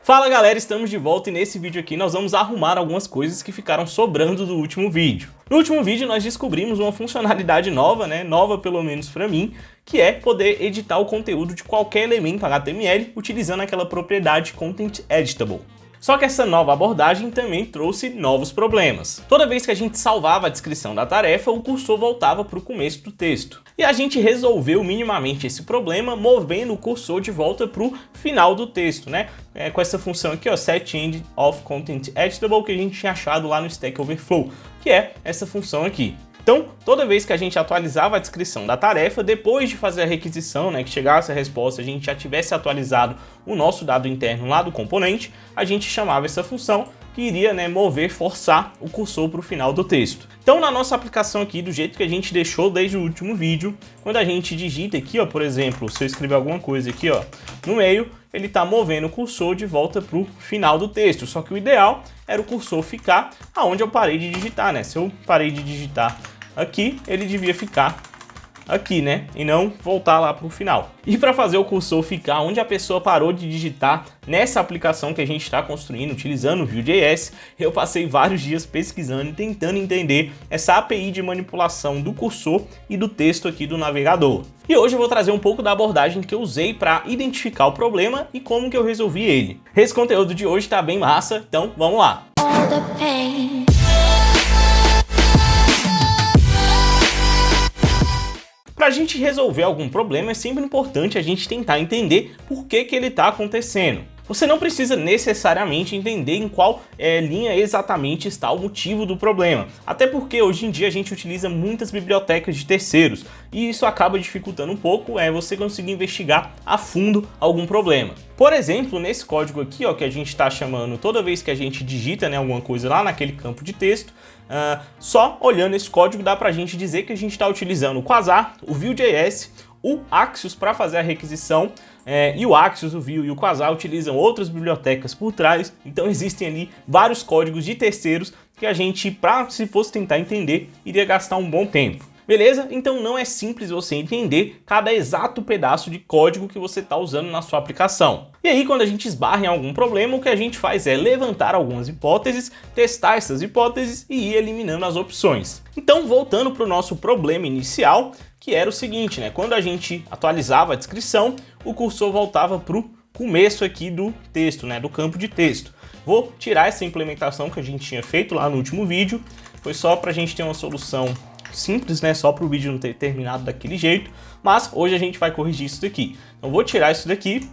Fala galera, estamos de volta e nesse vídeo aqui nós vamos arrumar algumas coisas que ficaram sobrando do último vídeo. No último vídeo nós descobrimos uma funcionalidade nova, nova pelo menos para mim, que é poder editar o conteúdo de qualquer elemento HTML utilizando aquela propriedade Content Editable. Só que essa nova abordagem também trouxe novos problemas. Toda vez que a gente salvava a descrição da tarefa, o cursor voltava para o começo do texto. E a gente resolveu minimamente esse problema movendo o cursor de volta para o final do texto, com essa função aqui, Set End of Content Editable, que a gente tinha achado lá no Stack Overflow, que é essa função aqui. Então, toda vez que a gente atualizava a descrição da tarefa, depois de fazer a requisição, que chegasse a resposta, a gente já tivesse atualizado o nosso dado interno lá do componente, a gente chamava essa função que iria forçar o cursor para o final do texto. Então, na nossa aplicação aqui, do jeito que a gente deixou desde o último vídeo, quando a gente digita aqui, por exemplo, se eu escrever alguma coisa aqui, no meio, ele está movendo o cursor de volta para o final do texto. Só que o ideal era o cursor ficar aonde eu parei de digitar, Se eu parei de digitar aqui, ele devia ficar aqui, e não voltar lá para o final. E para fazer o cursor ficar onde a pessoa parou de digitar nessa aplicação que a gente está construindo utilizando o Vue.js, eu passei vários dias pesquisando e tentando entender essa API de manipulação do cursor e do texto aqui do navegador. E hoje eu vou trazer um pouco da abordagem que eu usei para identificar o problema e como que eu resolvi ele. Esse conteúdo de hoje está bem massa, então vamos lá! Para a gente resolver algum problema é sempre importante a gente tentar entender por que ele está acontecendo. Você não precisa necessariamente entender em qual linha exatamente está o motivo do problema, até porque hoje em dia a gente utiliza muitas bibliotecas de terceiros e isso acaba dificultando um pouco você conseguir investigar a fundo algum problema. Por exemplo, nesse código aqui, que a gente está chamando toda vez que a gente digita alguma coisa lá naquele campo de texto, só olhando esse código dá para a gente dizer que a gente está utilizando o Quasar, o Vue.js, o Axios para fazer a requisição, e o Axios, o Vue e o Quasar utilizam outras bibliotecas por trás, então existem ali vários códigos de terceiros que a gente, se fosse tentar entender, iria gastar um bom tempo. Beleza? Então não é simples você entender cada exato pedaço de código que você está usando na sua aplicação. E aí, quando a gente esbarra em algum problema, o que a gente faz é levantar algumas hipóteses, testar essas hipóteses e ir eliminando as opções. Então, voltando para o nosso problema inicial, que era o seguinte, quando a gente atualizava a descrição, o cursor voltava para o começo aqui do texto, do campo de texto. Vou tirar essa implementação que a gente tinha feito lá no último vídeo, foi só para a gente ter uma solução simples, só para o vídeo não ter terminado daquele jeito, mas hoje a gente vai corrigir isso daqui. Então vou tirar isso daqui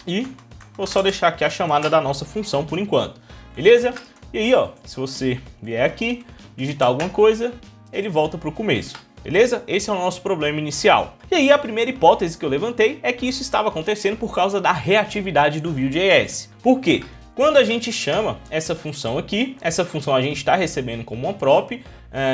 e vou só deixar aqui a chamada da nossa função por enquanto, beleza? E aí, se você vier aqui, digitar alguma coisa, ele volta para o começo, beleza? Esse é o nosso problema inicial. E aí a primeira hipótese que eu levantei é que isso estava acontecendo por causa da reatividade do Vue.js. Por quê? Quando a gente chama essa função aqui, essa função a gente está recebendo como uma prop,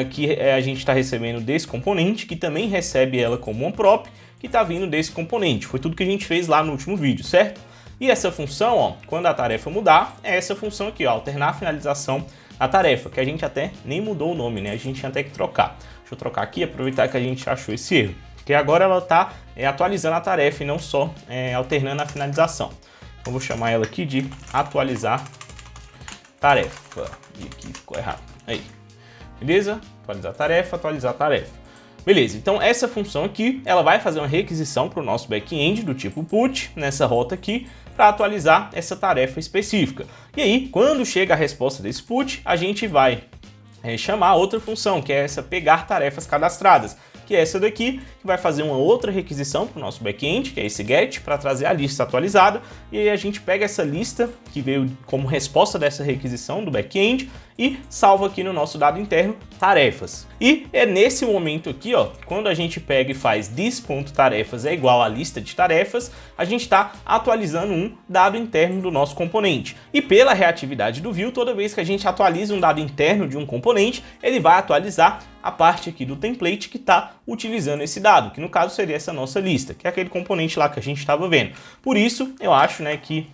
que a gente está recebendo desse componente, que também recebe ela como uma prop, que está vindo desse componente. Foi tudo que a gente fez lá no último vídeo, certo? E essa função, quando a tarefa mudar, é essa função aqui, alternar a finalização da tarefa, que a gente até nem mudou o nome, a gente tinha até que trocar. Deixa eu trocar aqui, aproveitar que a gente achou esse erro, porque agora ela está atualizando a tarefa e não só alternando a finalização. Então vou chamar ela aqui de atualizar tarefa. E aqui ficou errado. Aí. Beleza? Atualizar tarefa. Beleza, então essa função aqui, ela vai fazer uma requisição para o nosso back-end do tipo put, nessa rota aqui, para atualizar essa tarefa específica. E aí, quando chega a resposta desse put, a gente vai chamar outra função, que é essa pegar tarefas cadastradas, que é essa daqui, que vai fazer uma outra requisição para o nosso back-end, que é esse get, para trazer a lista atualizada, e aí a gente pega essa lista que veio como resposta dessa requisição do back-end e salva aqui no nosso dado interno tarefas. E é nesse momento aqui, quando a gente pega e faz this.tarefas é igual a lista de tarefas, a gente está atualizando um dado interno do nosso componente. E pela reatividade do Vue, toda vez que a gente atualiza um dado interno de um componente, ele vai atualizar a parte aqui do template que está utilizando esse dado, que no caso seria essa nossa lista, que é aquele componente lá que a gente estava vendo. Por isso, eu acho que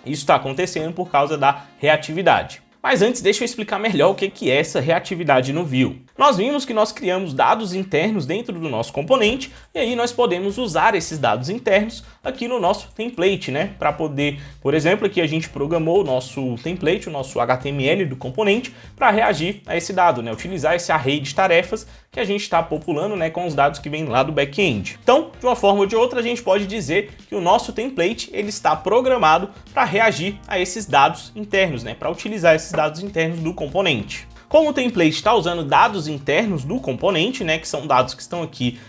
isso está acontecendo por causa da reatividade. Mas antes, deixa eu explicar melhor o que é essa reatividade no Vue. Nós vimos que nós criamos dados internos dentro do nosso componente e aí nós podemos usar esses dados internos aqui no nosso template, né? Para poder, por exemplo, aqui a gente programou o nosso template, o nosso HTML do componente para reagir a esse dado, né? Utilizar esse array de tarefas que a gente está populando, né, com os dados que vêm lá do back-end. Então, de uma forma ou de outra, a gente pode dizer que o nosso template ele está programado para reagir a esses dados internos, né? Para utilizar esses dados internos do componente. Como o template está usando dados internos do componente, né, que são dados que estão aqui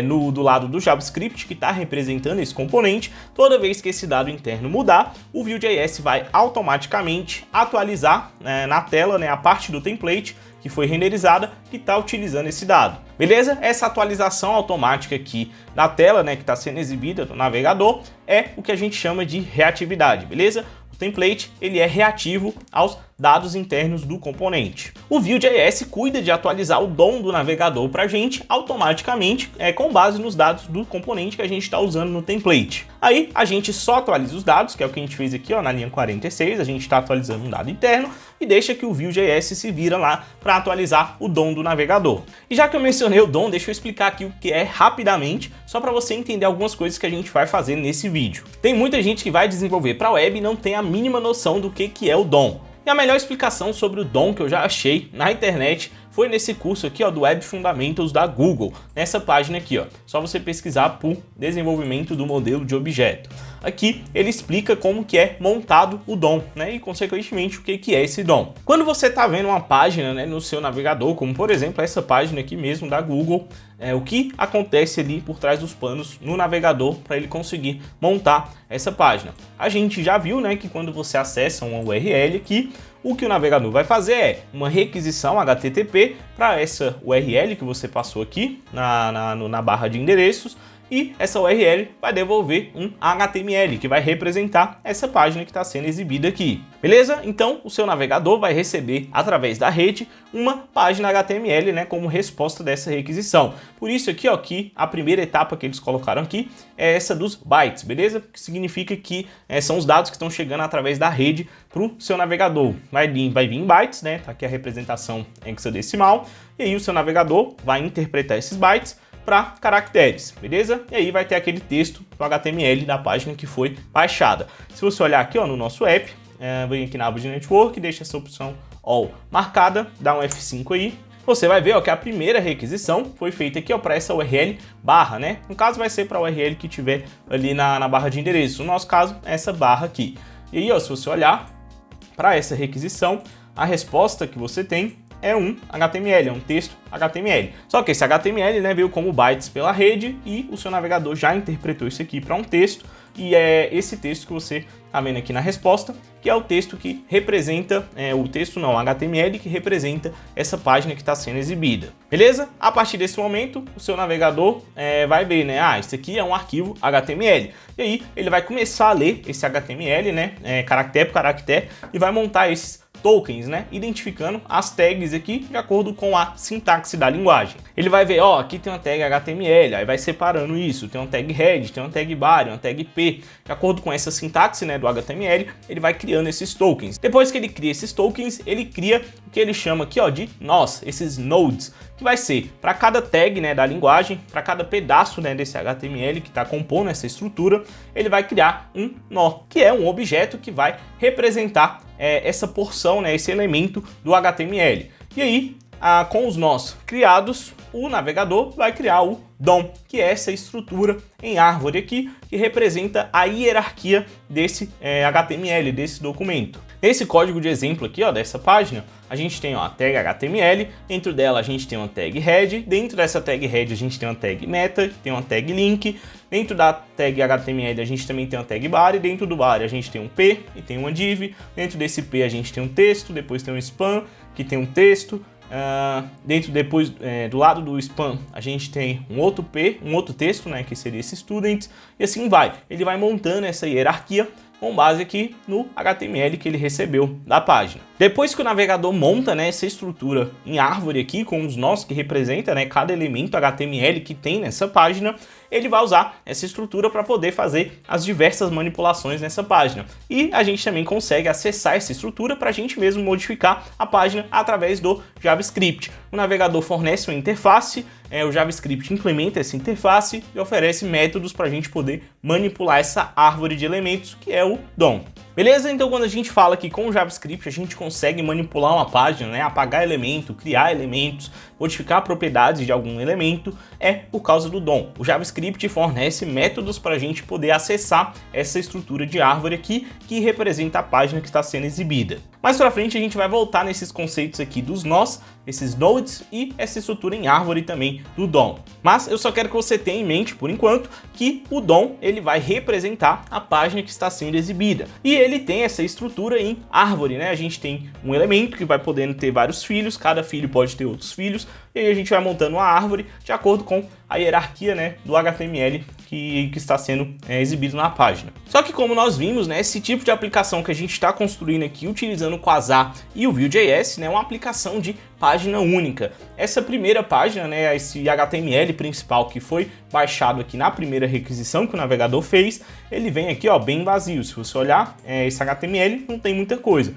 do lado do JavaScript, que está representando esse componente, toda vez que esse dado interno mudar, o Vue.js vai automaticamente atualizar na tela, né, a parte do template que foi renderizada que está utilizando esse dado. Beleza? Essa atualização automática aqui da tela, né, que está sendo exibida no navegador, é o que a gente chama de reatividade, beleza? O template ele é reativo aos dados internos do componente. O Vue.js cuida de atualizar o DOM do navegador para a gente automaticamente, com base nos dados do componente que a gente está usando no template. Aí a gente só atualiza os dados, que é o que a gente fez aqui ó, na linha 46, a gente está atualizando um dado interno e deixa que o Vue.js se vira lá para atualizar o DOM do navegador. E já que eu mencionei o DOM, deixa eu explicar aqui o que é rapidamente, só para você entender algumas coisas que a gente vai fazer nesse vídeo. Tem muita gente que vai desenvolver para web e não tem a mínima noção do que é o DOM. E a melhor explicação sobre o DOM que eu já achei na internet foi nesse curso aqui ó, do Web Fundamentals da Google, nessa página aqui, ó. Só você pesquisar por desenvolvimento do modelo de objeto. Aqui ele explica como que é montado o DOM, né, e consequentemente o que é esse DOM. Quando você está vendo uma página, né, no seu navegador, como por exemplo essa página aqui mesmo da Google, o que acontece ali por trás dos panos no navegador para ele conseguir montar essa página. A gente já viu, né, que quando você acessa uma URL aqui, o que o navegador vai fazer é uma requisição HTTP para essa URL que você passou aqui na barra de endereços, e essa URL vai devolver um HTML que vai representar essa página que está sendo exibida aqui. Beleza? Então o seu navegador vai receber através da rede uma página HTML, né, como resposta dessa requisição. Por isso aqui, ó, que a primeira etapa que eles colocaram aqui é essa dos bytes, beleza? Que significa que são os dados que estão chegando através da rede para o seu navegador. Vai vir em bytes, né? Tá aqui a representação hexadecimal, e aí o seu navegador vai interpretar esses bytes para caracteres, beleza? E aí vai ter aquele texto do HTML da página que foi baixada. Se você olhar aqui ó, no nosso app, vem aqui na aba de Network, deixa essa opção All marcada, dá um F5 aí, você vai ver ó, que a primeira requisição foi feita aqui para essa URL barra, né? No caso vai ser para a URL que tiver ali na barra de endereço, no nosso caso essa barra aqui. E aí ó, se você olhar para essa requisição, a resposta que você tem é um HTML, é um texto HTML. Só que esse HTML, né, veio como bytes pela rede e o seu navegador já interpretou isso aqui para um texto, e é esse texto que você está vendo aqui na resposta, que é o texto que representa, o HTML que representa essa página que está sendo exibida. Beleza? A partir desse momento, o seu navegador vai ver, né, isso aqui é um arquivo HTML. E aí ele vai começar a ler esse HTML, né, caractere por caractere, e vai montar esses tokens, né, identificando as tags aqui de acordo com a sintaxe da linguagem. Ele vai ver, ó, aqui tem uma tag HTML, aí vai separando isso, tem uma tag head, tem uma tag body, uma tag p. De acordo com essa sintaxe, né, do HTML, ele vai criando esses tokens. Depois que ele cria esses tokens, ele cria o que ele chama aqui, ó, de nós, esses nodes, que vai ser para cada tag, né, da linguagem, para cada pedaço, né, desse HTML que está compondo essa estrutura, ele vai criar um nó, que é um objeto que vai representar essa porção, né, esse elemento do HTML. E aí, com os nós criados, o navegador vai criar o DOM, que é essa estrutura em árvore aqui, que representa a hierarquia desse HTML, desse documento. Nesse código de exemplo aqui, ó, dessa página, a gente tem ó, a tag HTML, dentro dela a gente tem uma tag head, dentro dessa tag head a gente tem uma tag meta, tem uma tag link, dentro da tag HTML a gente também tem uma tag body, dentro do body a gente tem um p e tem uma div, dentro desse p a gente tem um texto, depois tem um span, que tem um texto, do lado do span a gente tem um outro p, um outro texto, né, que seria esse students, e assim vai. Ele vai montando essa hierarquia com base aqui no HTML que ele recebeu da página. Depois que o navegador monta, né, essa estrutura em árvore aqui, com os nós que representa, né, cada elemento HTML que tem nessa página, ele vai usar essa estrutura para poder fazer as diversas manipulações nessa página. E a gente também consegue acessar essa estrutura para a gente mesmo modificar a página através do JavaScript. O navegador fornece uma interface, o JavaScript implementa essa interface e oferece métodos para a gente poder manipular essa árvore de elementos, que é o DOM. Beleza? Então quando a gente fala que com o JavaScript a gente consegue manipular uma página, né, apagar elemento, criar elementos, modificar propriedades de algum elemento, é por causa do DOM. O JavaScript fornece métodos para a gente poder acessar essa estrutura de árvore aqui, que representa a página que está sendo exibida. Mais pra frente a gente vai voltar nesses conceitos aqui dos nós, esses nodes e essa estrutura em árvore também do DOM. Mas eu só quero que você tenha em mente, por enquanto, que o DOM ele vai representar a página que está sendo exibida. E ele tem essa estrutura em árvore, né? A gente tem um elemento que vai podendo ter vários filhos, cada filho pode ter outros filhos, e aí a gente vai montando uma árvore de acordo com a hierarquia, né, do HTML que está sendo exibido na página. Só que como nós vimos, né, esse tipo de aplicação que a gente está construindo aqui utilizando o Quasar e o Vue.js, né, é uma aplicação de página única. Essa primeira página, né, esse HTML principal que foi baixado aqui na primeira requisição que o navegador fez, ele vem aqui, ó, bem vazio. Se você olhar, esse HTML não tem muita coisa.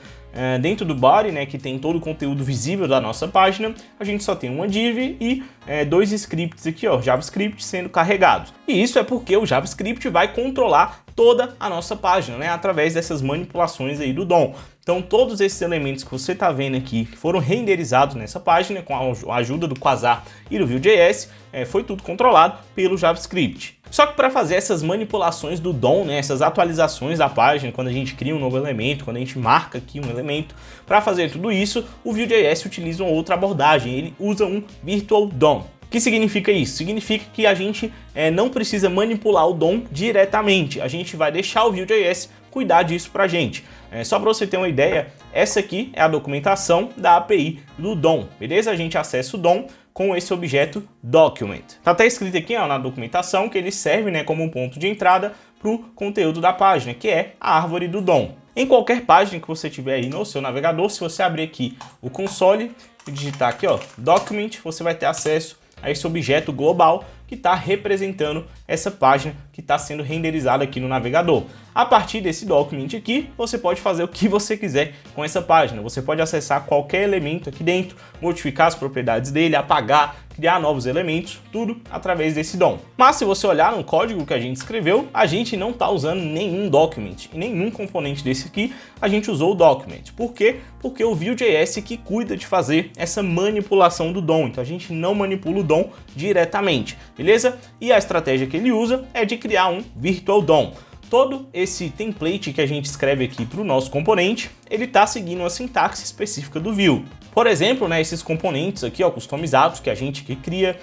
Dentro do body, né, que tem todo o conteúdo visível da nossa página, a gente só tem uma div e dois scripts aqui, ó, JavaScript sendo carregados. E isso é porque o JavaScript vai controlar toda a nossa página, né, através dessas manipulações aí do DOM. Então todos esses elementos que você está vendo aqui, que foram renderizados nessa página com a ajuda do Quasar e do Vue.js, foi tudo controlado pelo JavaScript. Só que para fazer essas manipulações do DOM, né, essas atualizações da página, quando a gente cria um novo elemento, quando a gente marca aqui um elemento, para fazer tudo isso, o Vue.js utiliza uma outra abordagem, ele usa um Virtual DOM. O que significa isso? Significa que a gente não precisa manipular o DOM diretamente, a gente vai deixar o Vue.js cuidar disso pra gente. Só para você ter uma ideia, essa aqui é a documentação da API do DOM, beleza? A gente acessa o DOM com esse objeto document. Tá até escrito aqui, ó, na documentação que ele serve, né, como um ponto de entrada para o conteúdo da página, que é a árvore do DOM. Em qualquer página que você tiver aí no seu navegador, se você abrir aqui o console e digitar aqui, ó, document, você vai ter acesso a esse objeto global que está representando essa página que está sendo renderizada aqui no navegador. A partir desse document aqui, você pode fazer o que você quiser com essa página. Você pode acessar qualquer elemento aqui dentro, modificar as propriedades dele, apagar, criar novos elementos, tudo através desse DOM. Mas se você olhar no código que a gente escreveu, a gente não está usando nenhum document, nenhum componente desse aqui, a gente usou o document. Por quê? Porque o Vue.js que cuida de fazer essa manipulação do DOM, então a gente não manipula o DOM diretamente, beleza? E a estratégia que ele usa é de criar um Virtual DOM. Todo esse template que a gente escreve aqui para o nosso componente, ele está seguindo uma sintaxe específica do Vue. Por exemplo, né, esses componentes aqui, ó, customizados que a gente que cria,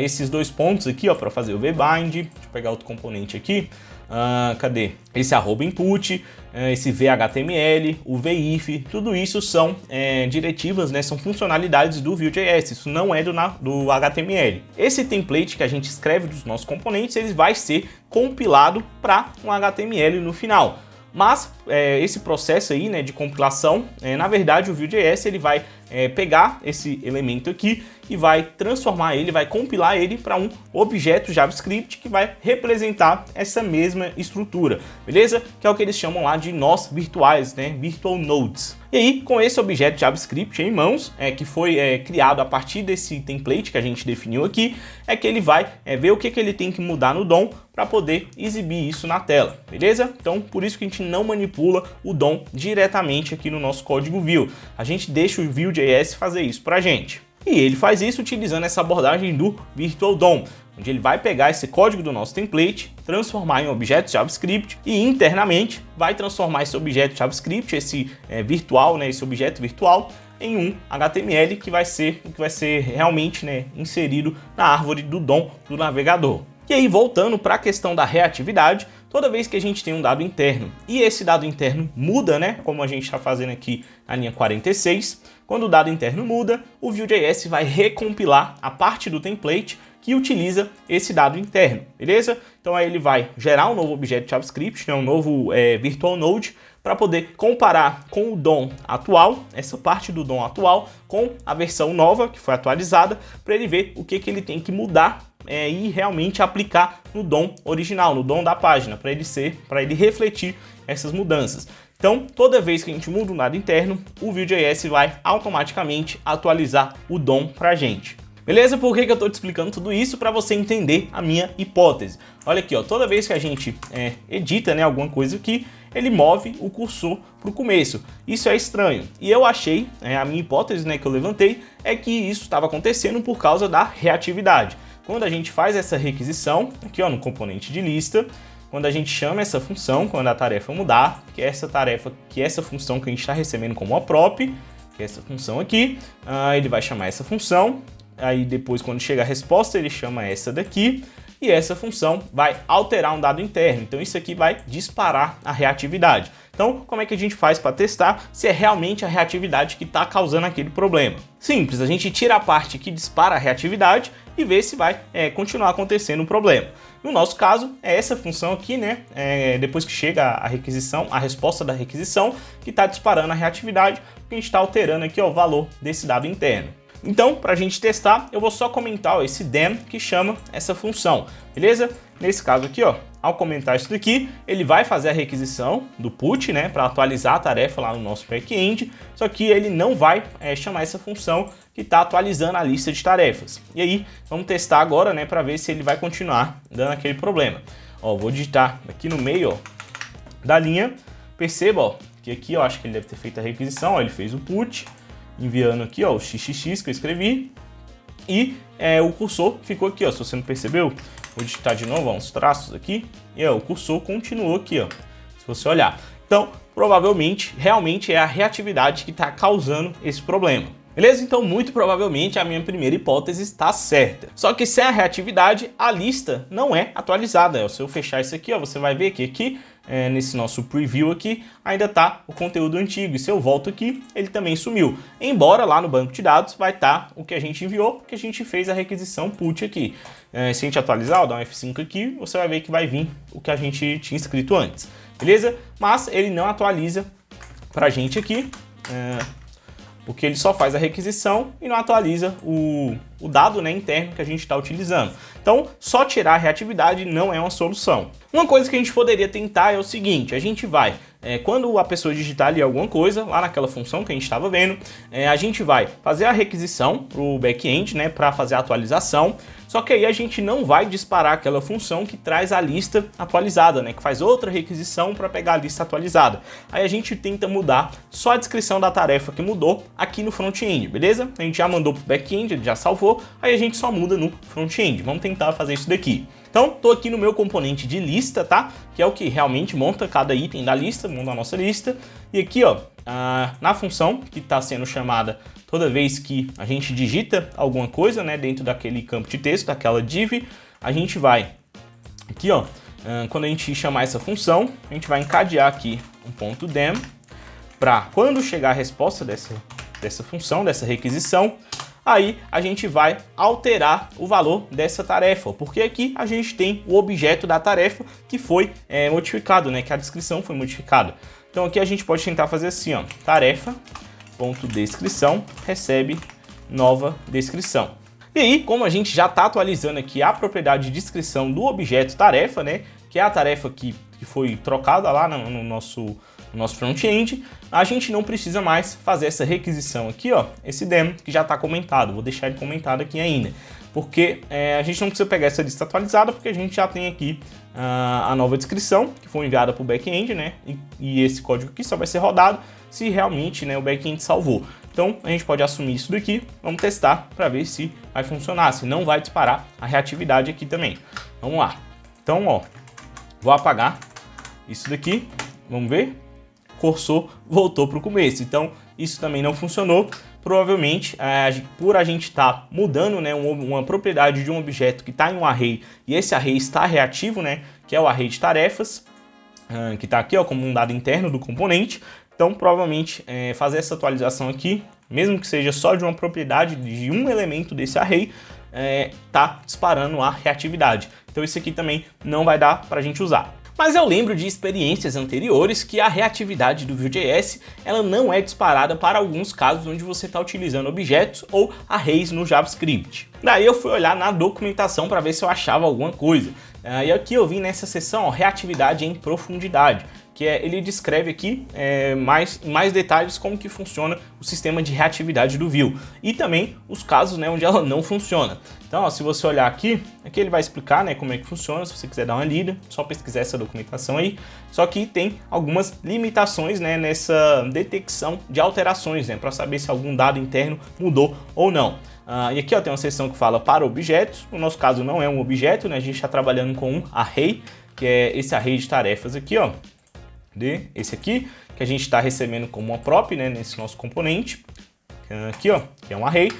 esses dois pontos aqui, ó, para fazer o vbind. Deixa eu pegar outro componente aqui. Cadê? Esse @input, esse vhtml, o vif, tudo isso são diretivas, né, são funcionalidades do Vue.js, isso não é do HTML. Esse template que a gente escreve dos nossos componentes, ele vai ser compilado para um HTML no final. Mas esse processo aí, né, de compilação, na verdade o Vue.js ele vai pegar esse elemento aqui e vai transformar ele, vai compilar ele para um objeto JavaScript que vai representar essa mesma estrutura, beleza? Que é o que eles chamam lá de nós virtuais, né? Virtual Nodes. E aí, com esse objeto JavaScript em mãos, que foi criado a partir desse template que a gente definiu aqui, é que ele vai ver o que ele tem que mudar no DOM para poder exibir isso na tela, beleza? Então, por isso que a gente não manipula o DOM diretamente aqui no nosso código Vue. A gente deixa o Vue.js fazer isso para a gente. E ele faz isso utilizando essa abordagem do Virtual DOM, onde ele vai pegar esse código do nosso template, transformar em um objeto JavaScript e internamente vai transformar esse objeto JavaScript, esse virtual, né, esse objeto virtual, em um HTML que vai ser realmente, né, inserido na árvore do DOM do navegador. E aí, voltando para a questão da reatividade, toda vez que a gente tem um dado interno e esse dado interno muda, né, como a gente está fazendo aqui na linha 46, quando o dado interno muda, o Vue.js vai recompilar a parte do template que utiliza esse dado interno, beleza? Então aí ele vai gerar um novo objeto JavaScript, né, um novo Virtual Node, para poder comparar com o DOM atual, essa parte do DOM atual, com a versão nova que foi atualizada, para ele ver o que ele tem que mudar ir realmente aplicar no DOM original, no DOM da página, para ele refletir essas mudanças. Então, toda vez que a gente muda um dado interno, o Vue.js vai automaticamente atualizar o DOM para a gente. Beleza? Por que eu estou te explicando tudo isso? Para você entender a minha hipótese. Olha aqui, ó, toda vez que a gente edita, né, alguma coisa aqui, ele move o cursor para o começo. Isso é estranho. E eu achei, a minha hipótese, né, que eu levantei, é que isso estava acontecendo por causa da reatividade. Quando a gente faz essa requisição, aqui ó, no componente de lista, quando a gente chama essa função, quando a tarefa mudar, que é essa função que a gente está recebendo como a prop, que é essa função aqui, ele vai chamar essa função, aí depois quando chega a resposta ele chama essa daqui, e essa função vai alterar um dado interno, então isso aqui vai disparar a reatividade. Então, como é que a gente faz para testar se é realmente a reatividade que está causando aquele problema? Simples, a gente tira a parte que dispara a reatividade e vê se vai continuar acontecendo um problema. No nosso caso, é essa função aqui, né? Depois que chega a requisição, a resposta da requisição, que está disparando a reatividade, porque a gente está alterando aqui ó, o valor desse dado interno. Então, para a gente testar, eu vou só comentar ó, esse dem que chama essa função, beleza? Nesse caso aqui, ó, ao comentar isso daqui, ele vai fazer a requisição do put, né, para atualizar a tarefa lá no nosso back-end, só que ele não vai chamar essa função que está atualizando a lista de tarefas. E aí, vamos testar agora, né, para ver se ele vai continuar dando aquele problema. Ó, vou digitar aqui no meio, ó, da linha, perceba, ó, que aqui eu acho que ele deve ter feito a requisição, ó, ele fez o put, enviando aqui ó, o xxx que eu escrevi e o cursor ficou aqui, ó, se você não percebeu, vou digitar de novo ó, uns traços aqui e ó, o cursor continuou aqui, ó, se você olhar. Então, provavelmente, realmente é a reatividade que está causando esse problema. Beleza? Então, muito provavelmente a minha primeira hipótese está certa. Só que sem a reatividade, a lista não é atualizada. Se eu fechar isso aqui, ó, você vai ver que aqui, nesse nosso preview aqui, ainda está o conteúdo antigo. E se eu volto aqui, ele também sumiu. Embora lá no banco de dados vai estar o que a gente enviou, porque a gente fez a requisição put aqui. Se a gente atualizar, ó, dar um F5 aqui, você vai ver que vai vir o que a gente tinha escrito antes. Beleza? Mas ele não atualiza pra gente aqui. Porque ele só faz a requisição e não atualiza o dado, né, interno que a gente está utilizando. Então, só tirar a reatividade não é uma solução. Uma coisa que a gente poderia tentar é o seguinte, a gente vai, quando a pessoa digitar ali alguma coisa, lá naquela função que a gente estava vendo, a gente vai fazer a requisição para o back-end, né, para fazer a atualização, só que aí a gente não vai disparar aquela função que traz a lista atualizada, né, que faz outra requisição para pegar a lista atualizada. Aí a gente tenta mudar só a descrição da tarefa que mudou aqui no front-end, beleza? A gente já mandou para o back-end, ele já salvou, aí a gente só muda no front-end. Vamos tentar fazer isso daqui. Então, tô aqui no meu componente de lista, tá? Que é o que realmente monta cada item da lista, monta a nossa lista. E aqui, ó, na função que está sendo chamada toda vez que a gente digita alguma coisa, né, dentro daquele campo de texto, daquela div, a gente vai aqui, ó, quando a gente chamar essa função, a gente vai encadear aqui um ponto dem para quando chegar a resposta dessa função, dessa requisição, aí a gente vai alterar o valor dessa tarefa, porque aqui a gente tem o objeto da tarefa que foi modificado, né, que a descrição foi modificada. Então aqui a gente pode tentar fazer assim, ó, tarefa.descrição recebe nova descrição. E aí, como a gente já está atualizando aqui a propriedade de descrição do objeto tarefa, né, que é a tarefa que foi trocada lá no nosso front-end, a gente não precisa mais fazer essa requisição aqui, ó, esse dem que já está comentado. Vou deixar ele comentado aqui ainda, porque a gente não precisa pegar essa lista atualizada, porque a gente já tem aqui a nova descrição que foi enviada para o back-end, né, e esse código aqui só vai ser rodado se realmente, né, o back-end salvou. Então a gente pode assumir isso daqui, vamos testar para ver se vai funcionar, se não vai disparar a reatividade aqui também. Vamos lá. Então, ó, vou apagar isso daqui, vamos ver. Cursor voltou para o começo, então isso também não funcionou. Provavelmente por a gente estar mudando, né, uma propriedade de um objeto que está em um array e esse array está reativo, né, que é o array de tarefas, que está aqui ó, como um dado interno do componente. Então provavelmente fazer essa atualização aqui, mesmo que seja só de uma propriedade de um elemento desse array, tá disparando a reatividade. Então isso aqui também não vai dar para a gente usar. Mas eu lembro de experiências anteriores que a reatividade do Vue.js ela não é disparada para alguns casos onde você está utilizando objetos ou arrays no JavaScript. Daí eu fui olhar na documentação para ver se eu achava alguma coisa. E aqui eu vim nessa seção, ó, reatividade em profundidade, que ele descreve aqui mais detalhes como que funciona o sistema de reatividade do Vue e também os casos, né, onde ela não funciona. Então, ó, se você olhar aqui ele vai explicar, né, como é que funciona. Se você quiser dar uma lida, só pesquisar essa documentação aí. Só que tem algumas limitações, né, nessa detecção de alterações, né, para saber se algum dado interno mudou ou não. E aqui ó, tem uma seção que fala para objetos. No nosso caso não é um objeto, né, a gente está trabalhando com um array, que é esse array de tarefas aqui, ó. Esse aqui, que a gente está recebendo como uma prop, né, nesse nosso componente, aqui ó, que é um array.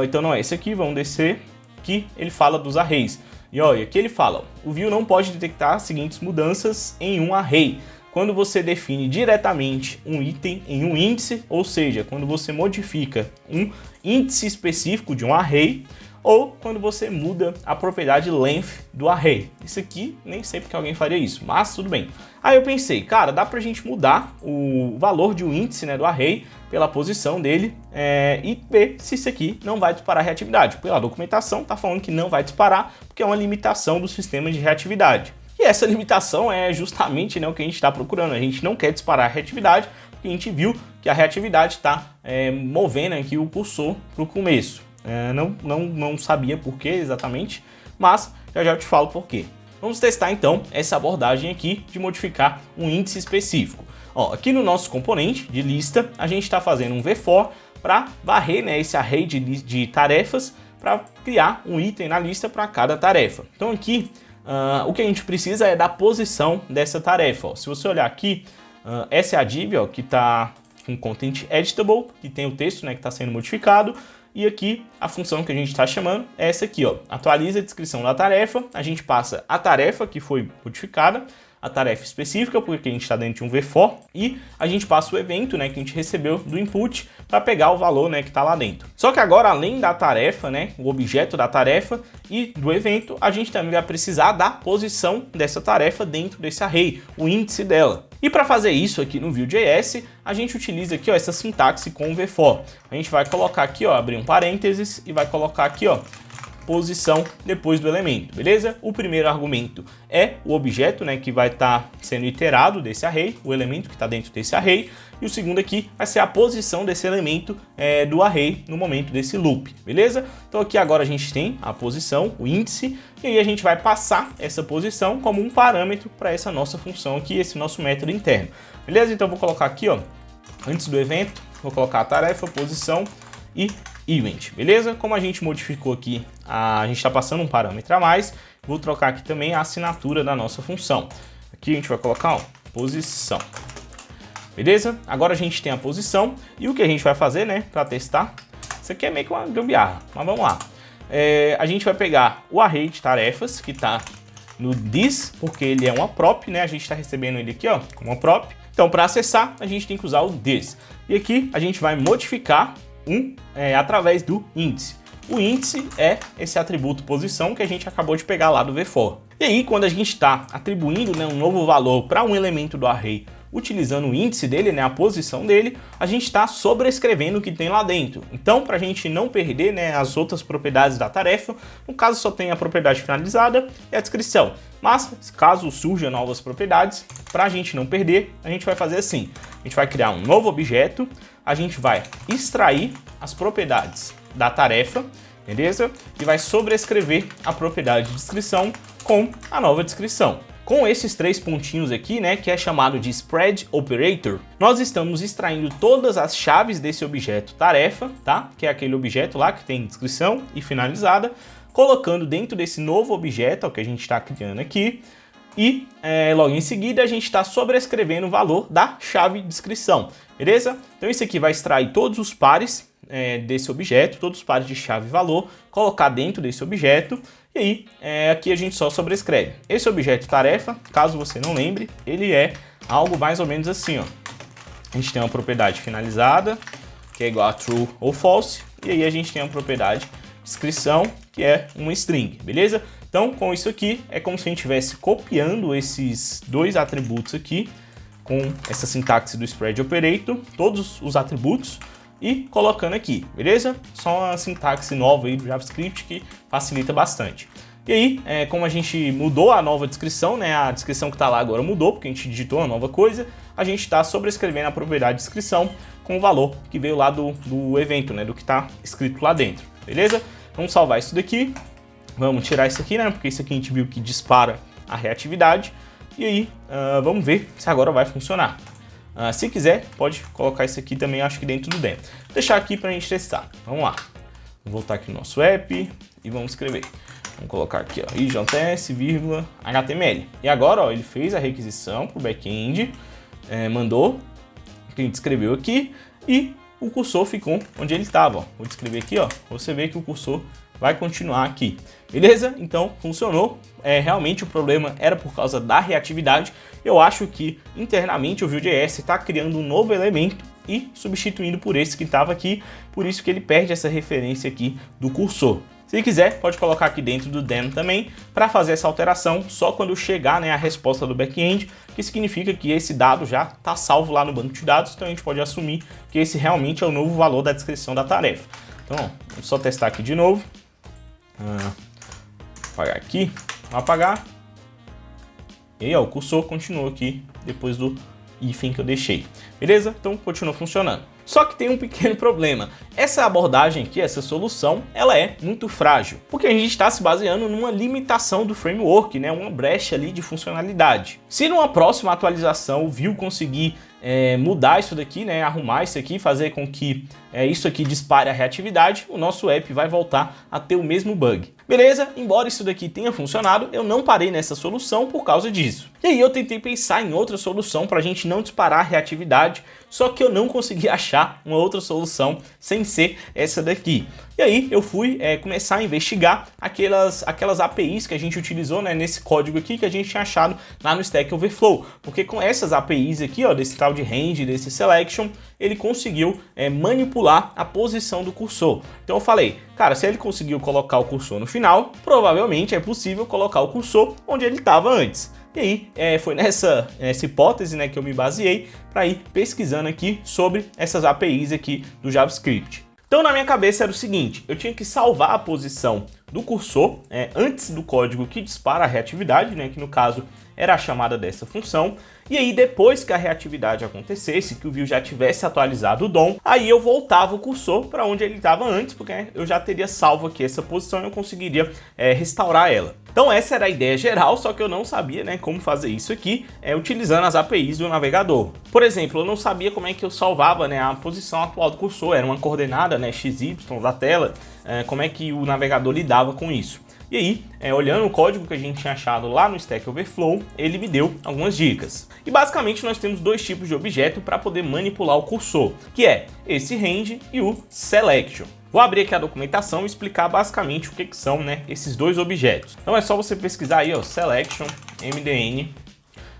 Então não é esse aqui, vamos descer, que ele fala dos arrays. E ó, e aqui ele fala, o Vue não pode detectar as seguintes mudanças em um array. Quando você define diretamente um item em um índice, ou seja, quando você modifica um índice específico de um array, ou quando você muda a propriedade length do array. Isso aqui, nem sei porque alguém faria isso, mas tudo bem. Aí eu pensei, cara, dá pra gente mudar o valor de um índice, né, do array pela posição dele e ver se isso aqui não vai disparar reatividade. Pela documentação tá falando que não vai disparar, porque é uma limitação do sistema de reatividade. E essa limitação é justamente, né, o que a gente está procurando. A gente não quer disparar a reatividade, porque a gente viu que a reatividade está movendo aqui o cursor para o começo. Não sabia por que exatamente, mas já eu te falo por quê. Vamos testar então essa abordagem aqui de modificar um índice específico. Ó, aqui no nosso componente de lista, a gente está fazendo um vFor para varrer, né, esse array de tarefas para criar um item na lista para cada tarefa. Então aqui, o que a gente precisa é da posição dessa tarefa. Ó. Se você olhar aqui, essa é a div ó, que está com content editable, que tem o texto, né, que está sendo modificado. E aqui a função que a gente está chamando é essa aqui, ó, atualiza a descrição da tarefa. A gente passa a tarefa que foi modificada, a tarefa específica, porque a gente está dentro de um vFor, e a gente passa o evento, né, que a gente recebeu do input para pegar o valor, né, que está lá dentro. Só que agora, além da tarefa, né, o objeto da tarefa e do evento, a gente também vai precisar da posição dessa tarefa dentro desse array, o índice dela. E para fazer isso aqui no Vue.js, a gente utiliza aqui ó, essa sintaxe com o vFor. A gente vai colocar aqui, ó, abrir um parênteses e vai colocar aqui, ó, posição depois do elemento, beleza? O primeiro argumento é o objeto, né, que vai estar sendo iterado desse array, o elemento que está dentro desse array, e o segundo aqui vai ser a posição desse elemento do array no momento desse loop, beleza? Então aqui agora a gente tem a posição, o índice, e aí a gente vai passar essa posição como um parâmetro para essa nossa função aqui, esse nosso método interno, beleza? Então eu vou colocar aqui, ó, antes do evento, vou colocar a tarefa, posição e event, beleza? Como a gente modificou aqui, a gente está passando um parâmetro a mais, vou trocar aqui também a assinatura da nossa função. Aqui a gente vai colocar, ó, posição. Beleza? Agora a gente tem a posição e o que a gente vai fazer, né, para testar, isso aqui é meio que uma gambiarra, mas vamos lá. A gente vai pegar o array de tarefas que está no this, porque ele é uma prop, né, a gente está recebendo ele aqui, ó, como uma prop. Então para acessar a gente tem que usar o this. E aqui a gente vai modificar através do índice. O índice é esse atributo posição que a gente acabou de pegar lá do vFor. E aí quando a gente está atribuindo, né, um novo valor para um elemento do array, utilizando o índice dele, né, a posição dele, a gente está sobrescrevendo o que tem lá dentro. Então, para a gente não perder, né, as outras propriedades da tarefa, no caso só tem a propriedade finalizada e a descrição. Mas, caso surjam novas propriedades, para a gente não perder, a gente vai fazer assim. A gente vai criar um novo objeto, a gente vai extrair as propriedades da tarefa, beleza? E vai sobrescrever a propriedade de descrição com a nova descrição. Com esses três pontinhos aqui, né, que é chamado de spread operator, nós estamos extraindo todas as chaves desse objeto tarefa, tá? Que é aquele objeto lá que tem descrição e finalizada, colocando dentro desse novo objeto, que a gente está criando aqui, e logo em seguida a gente está sobrescrevendo o valor da chave descrição, beleza? Então isso aqui vai extrair todos os pares desse objeto, todos os pares de chave e valor, colocar dentro desse objeto, e aí aqui a gente só sobrescreve. Esse objeto tarefa, caso você não lembre, ele é algo mais ou menos assim, ó. A gente tem uma propriedade finalizada, que é igual a true ou false, e aí a gente tem uma propriedade descrição, que é uma string, beleza? Então, com isso aqui, é como se a gente estivesse copiando esses dois atributos aqui, com essa sintaxe do spread operator, todos os atributos, e colocando aqui, beleza? Só uma sintaxe nova aí do JavaScript que facilita bastante. E aí, como a gente mudou a nova descrição, né? A descrição que está lá agora mudou, porque a gente digitou uma nova coisa, a gente está sobrescrevendo a propriedade de descrição com o valor que veio lá do evento, né? Do que está escrito lá dentro, beleza? Vamos salvar isso daqui, vamos tirar isso aqui, né? Porque isso aqui a gente viu que dispara a reatividade. E aí, vamos ver se agora vai funcionar. Se quiser, pode colocar isso aqui também, acho que dentro do demo. Vou deixar aqui para a gente testar. Vamos lá. Vou voltar aqui no nosso app e vamos escrever. Vamos colocar aqui, ó, IJS, HTML. E agora, ó, ele fez a requisição para o back-end, mandou o que a gente escreveu aqui e o cursor ficou onde ele estava. Vou descrever aqui, ó. Você vê que o cursor vai continuar aqui, beleza? Então, funcionou. Realmente o problema era por causa da reatividade. Eu acho que internamente o Vue.js está criando um novo elemento e substituindo por esse que estava aqui, por isso que ele perde essa referência aqui do cursor. Se quiser, pode colocar aqui dentro do demo também, para fazer essa alteração só quando chegar, né, a resposta do back-end, que significa que esse dado já está salvo lá no banco de dados, então a gente pode assumir que esse realmente é o novo valor da descrição da tarefa. Então, ó, vamos só testar aqui de novo. Apagar aqui, vamos apagar. E aí, ó, o cursor continuou aqui depois do hífen que eu deixei. Beleza? Então continua funcionando. Só que tem um pequeno problema. Essa abordagem aqui, essa solução, ela é muito frágil, porque a gente está se baseando numa limitação do framework, né? Uma brecha ali de funcionalidade. Se numa próxima atualização o Vue conseguir mudar isso daqui, né? Arrumar isso aqui, fazer com que isso aqui dispare a reatividade, o nosso app vai voltar a ter o mesmo bug. Beleza? Embora isso daqui tenha funcionado, eu não parei nessa solução por causa disso. E aí eu tentei pensar em outra solução para a gente não disparar a reatividade, só que eu não consegui achar uma outra solução sem ser essa daqui. E aí eu fui começar a investigar aquelas APIs que a gente utilizou, né, nesse código aqui que a gente tinha achado lá no Stack Overflow. Porque com essas APIs aqui, ó, desse tal de range, desse selection, ele conseguiu manipular a posição do cursor. Então eu falei, cara, se ele conseguiu colocar o cursor no final, provavelmente é possível colocar o cursor onde ele estava antes. E aí, foi nessa hipótese, né, que eu me baseei para ir pesquisando aqui sobre essas APIs aqui do JavaScript. Então, na minha cabeça era o seguinte, eu tinha que salvar a posição do cursor antes do código que dispara a reatividade, né, que no caso era a chamada dessa função, e aí depois que a reatividade acontecesse, que o Vue já tivesse atualizado o DOM, aí eu voltava o cursor para onde ele estava antes, porque eu já teria salvo aqui essa posição e eu conseguiria restaurar ela. Então essa era a ideia geral, só que eu não sabia, né, como fazer isso aqui utilizando as APIs do navegador. Por exemplo, eu não sabia como é que eu salvava, né, a posição atual do cursor, era uma coordenada, né, XY da tela, como é que o navegador lidava com isso. E aí, olhando o código que a gente tinha achado lá no Stack Overflow, ele me deu algumas dicas. E basicamente nós temos dois tipos de objeto para poder manipular o cursor, que é esse range e o selection. Vou abrir aqui a documentação e explicar basicamente o que são, né, esses dois objetos. Então é só você pesquisar aí, ó, selection, mdn,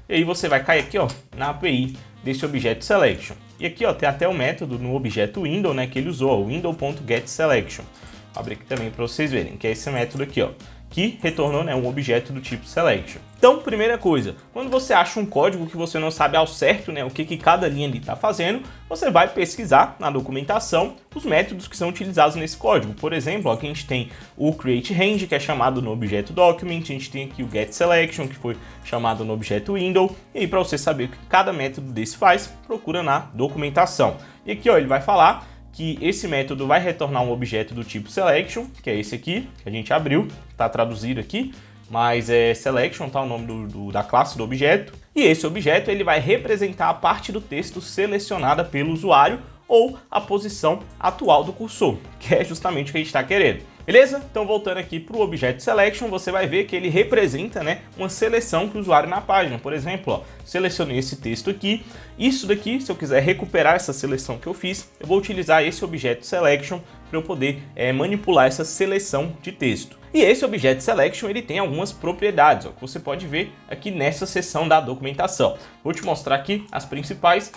e aí você vai cair aqui, ó, na API desse objeto selection. E aqui, ó, tem até o método no objeto window, né, que ele usou, window.getSelection. Vou abrir aqui também para vocês verem, que é esse método aqui, ó, que retornou, né, um objeto do tipo selection. Então, primeira coisa, quando você acha um código que você não sabe ao certo, né, o que cada linha ali está fazendo, você vai pesquisar na documentação os métodos que são utilizados nesse código. Por exemplo, ó, aqui a gente tem o createRange, que é chamado no objeto document, a gente tem aqui o getSelection, que foi chamado no objeto window, e aí para você saber o que cada método desse faz, procura na documentação. E aqui, ó, ele vai falar que esse método vai retornar um objeto do tipo selection, que é esse aqui, que a gente abriu, está traduzido aqui, mas é selection, tá o nome da classe do objeto. E esse objeto ele vai representar a parte do texto selecionada pelo usuário ou a posição atual do cursor, que é justamente o que a gente está querendo. Beleza? Então voltando aqui para o objeto selection, você vai ver que ele representa, né, uma seleção que o usuário na página. Por exemplo, ó, selecionei esse texto aqui, isso daqui, se eu quiser recuperar essa seleção que eu fiz, eu vou utilizar esse objeto selection para eu poder manipular essa seleção de texto. E esse objeto selection ele tem algumas propriedades, ó, que você pode ver aqui nessa seção da documentação. Vou te mostrar aqui as principais,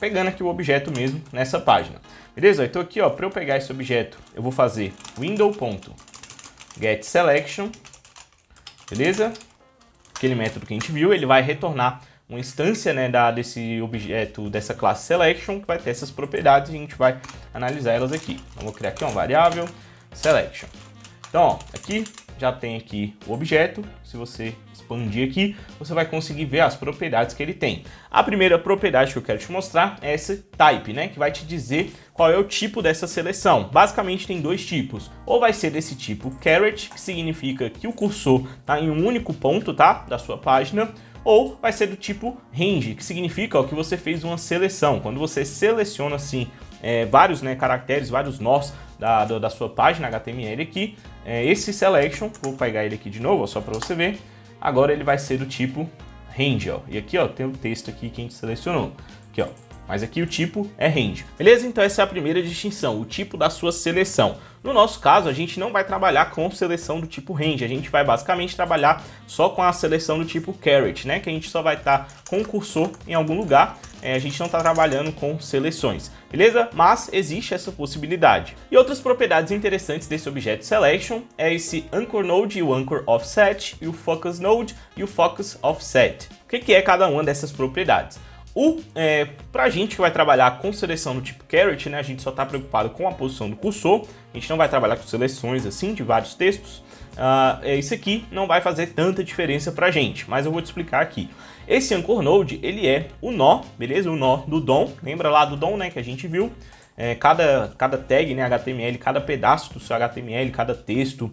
pegando aqui o objeto mesmo nessa página. Beleza? Então aqui, ó, para eu pegar esse objeto, eu vou fazer window.getSelection beleza? Aquele método que a gente viu, ele vai retornar uma instância, né, desse objeto, dessa classe selection, que vai ter essas propriedades e a gente vai analisar elas aqui. Então, vou criar aqui uma variável selection. Então, ó, aqui já tem aqui o objeto. Se você expandir aqui, você vai conseguir ver as propriedades que ele tem. A primeira propriedade que eu quero te mostrar é esse type, né, que vai te dizer qual é o tipo dessa seleção. Basicamente tem dois tipos. Ou vai ser desse tipo caret, que significa que o cursor está em um único ponto, tá, da sua página, ou vai ser do tipo range, que significa, ó, que você fez uma seleção. Quando você seleciona assim vários, né, caracteres, vários nós da sua página HTML aqui, esse selection, vou pegar ele aqui de novo, ó, só para você ver, agora ele vai ser do tipo range, ó. E aqui, ó, tem o texto aqui que a gente selecionou, aqui, ó. Mas aqui o tipo é range. Beleza? Então essa é a primeira distinção, o tipo da sua seleção. No nosso caso, a gente não vai trabalhar com seleção do tipo range, a gente vai basicamente trabalhar só com a seleção do tipo caret, né? Que a gente só vai estar com o cursor em algum lugar, a gente não está trabalhando com seleções, beleza? Mas existe essa possibilidade. E outras propriedades interessantes desse objeto selection é esse anchor node e o anchor offset, e o focus node e o focus offset. O que é cada uma dessas propriedades? Pra gente que vai trabalhar com seleção do tipo caret, né, a gente só está preocupado com a posição do cursor, a gente não vai trabalhar com seleções assim de vários textos. Isso aqui não vai fazer tanta diferença pra gente, mas eu vou te explicar aqui. Esse anchor node, ele é o nó, beleza? O nó do DOM, lembra lá do DOM, né, que a gente viu? Cada tag, né, HTML, cada pedaço do seu HTML, cada texto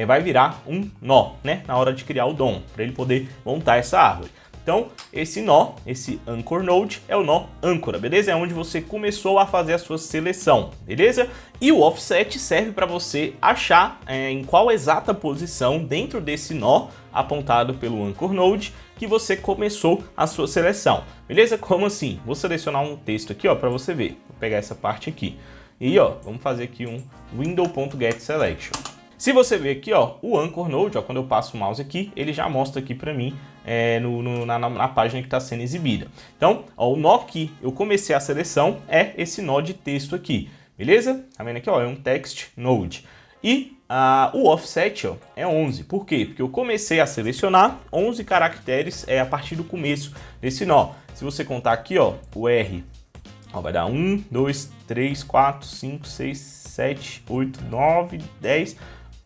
vai virar um nó, né, na hora de criar o DOM, para ele poder montar essa árvore. Então, esse nó, esse anchor node, é o nó âncora, beleza? É onde você começou a fazer a sua seleção, beleza? E o offset serve para você achar em qual exata posição dentro desse nó apontado pelo anchor node que você começou a sua seleção, beleza? Como assim? Vou selecionar um texto aqui, ó, para você ver. Vou pegar essa parte aqui. E, ó, vamos fazer aqui um window.getSelection. Se você ver aqui, ó, o anchor node, ó, quando eu passo o mouse aqui, ele já mostra aqui para mim na página que está sendo exibida. Então, ó, o nó que eu comecei a seleção é esse nó de texto aqui, beleza? Tá vendo aqui, ó, é um text node. E o offset, ó, é 11. Por quê? Porque eu comecei a selecionar 11 caracteres a partir do começo desse nó. Se você contar aqui, ó, o R, ó, vai dar 1, 2, 3, 4, 5, 6, 7, 8, 9, 10...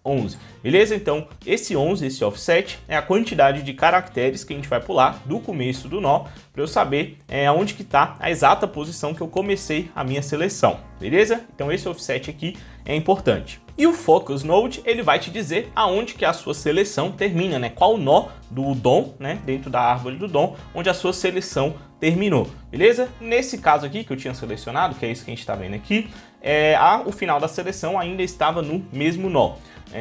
11, beleza? Então, esse 11, esse offset, é a quantidade de caracteres que a gente vai pular do começo do nó, para eu saber aonde que está a exata posição que eu comecei a minha seleção, beleza? Então, esse offset aqui é importante. E o focus node, ele vai te dizer aonde que a sua seleção termina, né? Qual nó do DOM, né? Dentro da árvore do DOM, onde a sua seleção terminou, beleza? Nesse caso aqui que eu tinha selecionado, que é isso que a gente está vendo aqui, o final da seleção ainda estava no mesmo nó.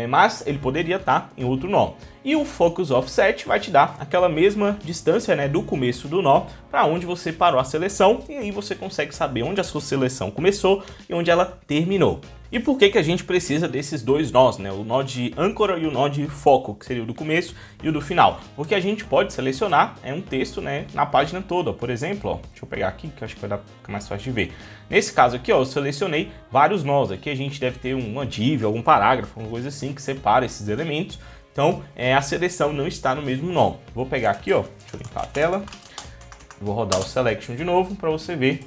Mas ele poderia estar em outro nó. E o focus offset vai te dar aquela mesma distância, né, do começo do nó para onde você parou a seleção, e aí você consegue saber onde a sua seleção começou e onde ela terminou. E por que a gente precisa desses dois nós, né? O nó de âncora e o nó de foco, que seria o do começo e o do final. Porque a gente pode selecionar um texto, né, na página toda. Por exemplo, ó, deixa eu pegar aqui que eu acho que vai ficar mais fácil de ver. Nesse caso aqui, ó, eu selecionei vários nós. Aqui a gente deve ter uma div, algum parágrafo, alguma coisa assim que separa esses elementos. Então, a seleção não está no mesmo nó. Vou pegar aqui, ó, deixa eu limpar a tela. Vou rodar o selection de novo para você ver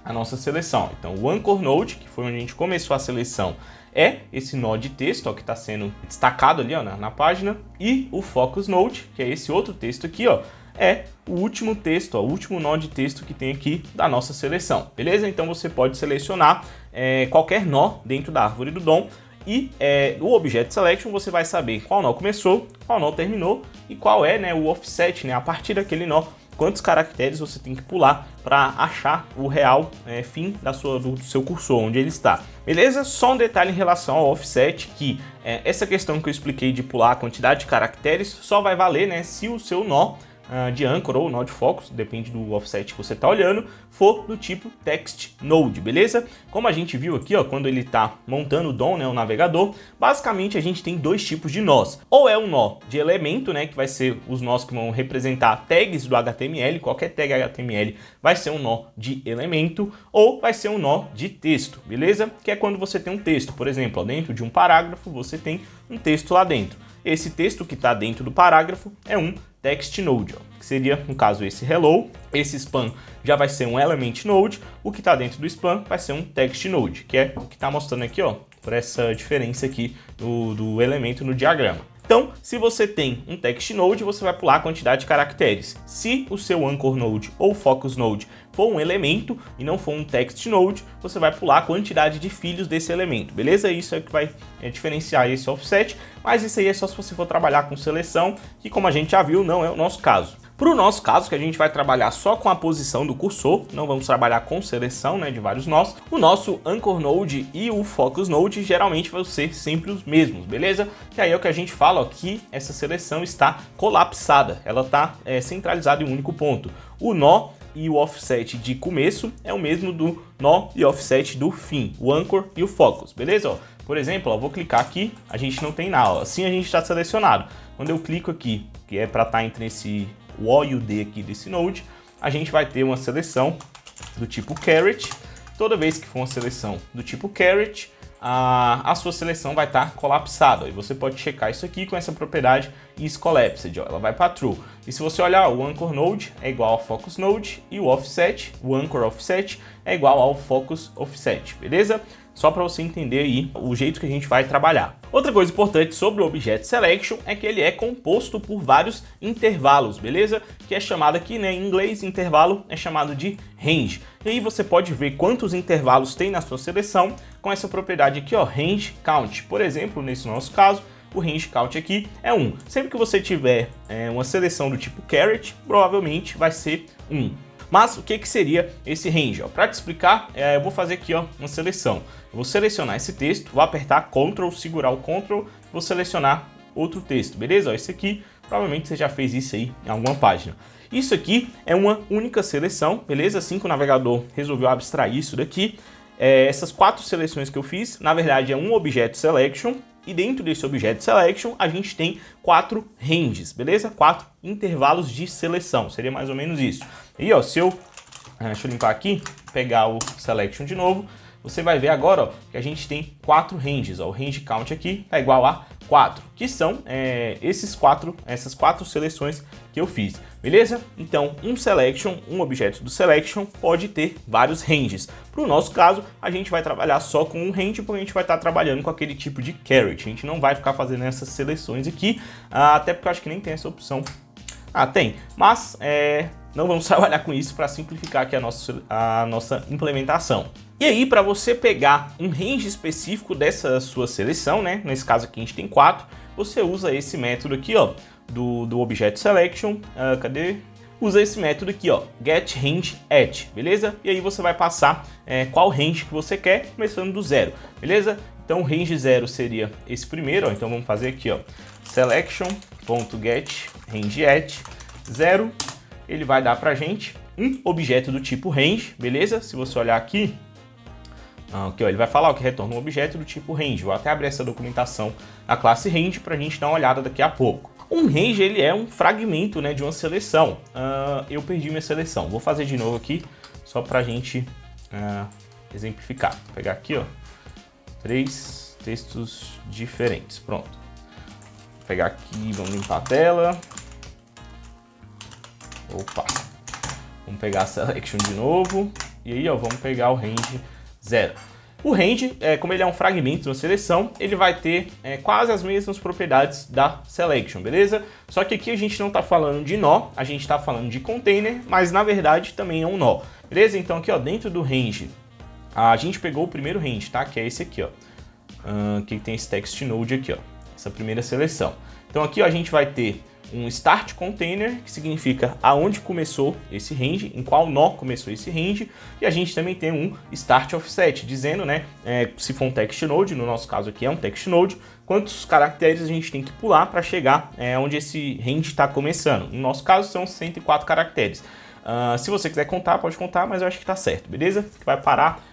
a nossa seleção. Então, o anchor node, que foi onde a gente começou a seleção, é esse nó de texto, ó, que está sendo destacado ali, ó, na página. E o focus node, que é esse outro texto aqui, ó, é o último texto, ó, o último nó de texto que tem aqui da nossa seleção, beleza? Então, você pode selecionar qualquer nó dentro da árvore do DOM. E o objeto selection você vai saber qual nó começou, qual nó terminou e qual é, né, o offset, né, a partir daquele nó, quantos caracteres você tem que pular para achar o real fim do seu cursor, onde ele está. Beleza? Só um detalhe em relação ao offset, que essa questão que eu expliquei de pular a quantidade de caracteres só vai valer, né, se o seu nó de âncora ou nó de focus, depende do offset que você está olhando, for do tipo text node, beleza? Como a gente viu aqui, ó, quando ele está montando o DOM, né, o navegador, basicamente a gente tem dois tipos de nós. Ou é um nó de elemento, né, que vai ser os nós que vão representar tags do HTML, qualquer tag HTML vai ser um nó de elemento, ou vai ser um nó de texto, beleza? Que é quando você tem um texto, por exemplo, ó, dentro de um parágrafo você tem um texto lá dentro. esse texto que está dentro do parágrafo é um text node, ó, que seria, no caso, esse hello. Esse span já vai ser um element node, o que está dentro do span vai ser um text node, que é o que está mostrando aqui, ó, por essa diferença aqui do elemento no diagrama. Então, se você tem um text node, você vai pular a quantidade de caracteres. Se o seu anchor node ou focus node for um elemento e não for um text node, você vai pular a quantidade de filhos desse elemento, beleza? Isso é o que vai diferenciar esse offset, mas isso aí é só se você for trabalhar com seleção, que como a gente já viu, não é o nosso caso. Para o nosso caso, que a gente vai trabalhar só com a posição do cursor, não vamos trabalhar com seleção, né, de vários nós, o nosso Anchor Node e o Focus Node geralmente vão ser sempre os mesmos, beleza? E aí é o que a gente fala, ó, que essa seleção está colapsada, ela está centralizada em um único ponto. O nó e o offset de começo é o mesmo do nó e offset do fim, o Anchor e o Focus, beleza? Ó, por exemplo, ó, vou clicar aqui, a gente não tem nada, ó, assim a gente está selecionado. Quando eu clico aqui, que é para estar entre esse o O e o D aqui desse node, a gente vai ter uma seleção do tipo caret. Toda vez que for uma seleção do tipo caret, a sua seleção vai estar colapsada. E você pode checar isso aqui com essa propriedade isCollapsed, ó, ela vai para true. E se você olhar, o anchor node é igual ao focus node e o offset, o anchor offset, é igual ao focus offset, beleza? Só para você entender aí o jeito que a gente vai trabalhar. Outra coisa importante sobre o Object Selection é que ele é composto por vários intervalos, beleza? Que é chamado aqui, né, em inglês, intervalo é chamado de range. E aí você pode ver quantos intervalos tem na sua seleção com essa propriedade aqui, ó, range count. Por exemplo, nesse nosso caso, o range count aqui é 1. Sempre que você tiver uma seleção do tipo caret, provavelmente vai ser 1. Mas o que seria esse range? Para te explicar, eu vou fazer aqui, ó, uma seleção. Eu vou selecionar esse texto, vou apertar Ctrl, segurar o Ctrl, vou selecionar outro texto, beleza? Ó, esse aqui, provavelmente você já fez isso aí em alguma página. Isso aqui é uma única seleção, beleza? Assim que o navegador resolveu abstrair isso daqui, essas 4 seleções que eu fiz, na verdade é um Object Selection, e dentro desse Object Selection a gente tem 4 ranges, beleza? 4 intervalos de seleção, seria mais ou menos isso. E ó, se eu, deixa eu limpar aqui, pegar o Selection de novo, você vai ver agora, ó, que a gente tem 4 ranges, ó, o range count aqui tá igual a 4, que são essas 4 seleções que eu fiz, beleza? Então, um selection, um objeto do selection pode ter vários ranges. Para o nosso caso, a gente vai trabalhar só com um range, porque a gente vai estar trabalhando com aquele tipo de caret. A gente não vai ficar fazendo essas seleções aqui, até porque eu acho que nem tem essa opção. Tem, mas não vamos trabalhar com isso para simplificar aqui a nossa implementação. E aí, para você pegar um range específico dessa sua seleção, né? Nesse caso aqui a gente tem 4, você usa esse método aqui, ó, do Object Selection, usa esse método aqui, ó, getRangeAt, beleza? E aí você vai passar qual range que você quer, começando do 0, beleza? Então o range 0 seria esse primeiro, ó, então vamos fazer aqui, ó, selection.getRangeAt 0, ele vai dar pra gente um objeto do tipo range, beleza? Se você olhar aqui, aqui, ó, ele vai falar que retorna um objeto do tipo range. Vou até abrir essa documentação da classe range para a gente dar uma olhada daqui a pouco. Um range, ele é um fragmento, né, de uma seleção. Eu perdi minha seleção. Vou fazer de novo aqui, só para a gente exemplificar. Vou pegar aqui, ó, 3 textos diferentes. Pronto. Vou pegar aqui, vamos limpar a tela. Opa. Vamos pegar a selection de novo. E aí, ó, vamos pegar o range 0. O range, como ele é um fragmento de uma seleção, ele vai ter quase as mesmas propriedades da selection, beleza? Só que aqui a gente não está falando de nó, a gente está falando de container, mas na verdade também é um nó, beleza? Então aqui, ó, dentro do range, a gente pegou o primeiro range, tá? Que é esse aqui, ó. Que tem esse text node aqui, ó. Essa primeira seleção. Então aqui, ó, a gente vai ter um start container, que significa aonde começou esse range, em qual nó começou esse range, e a gente também tem um start offset, dizendo, né, se for um text node, no nosso caso aqui é um text node, quantos caracteres a gente tem que pular para chegar onde esse range está começando. No nosso caso são 104 caracteres. Se você quiser contar, pode contar, mas eu acho que tá certo, beleza? Vai parar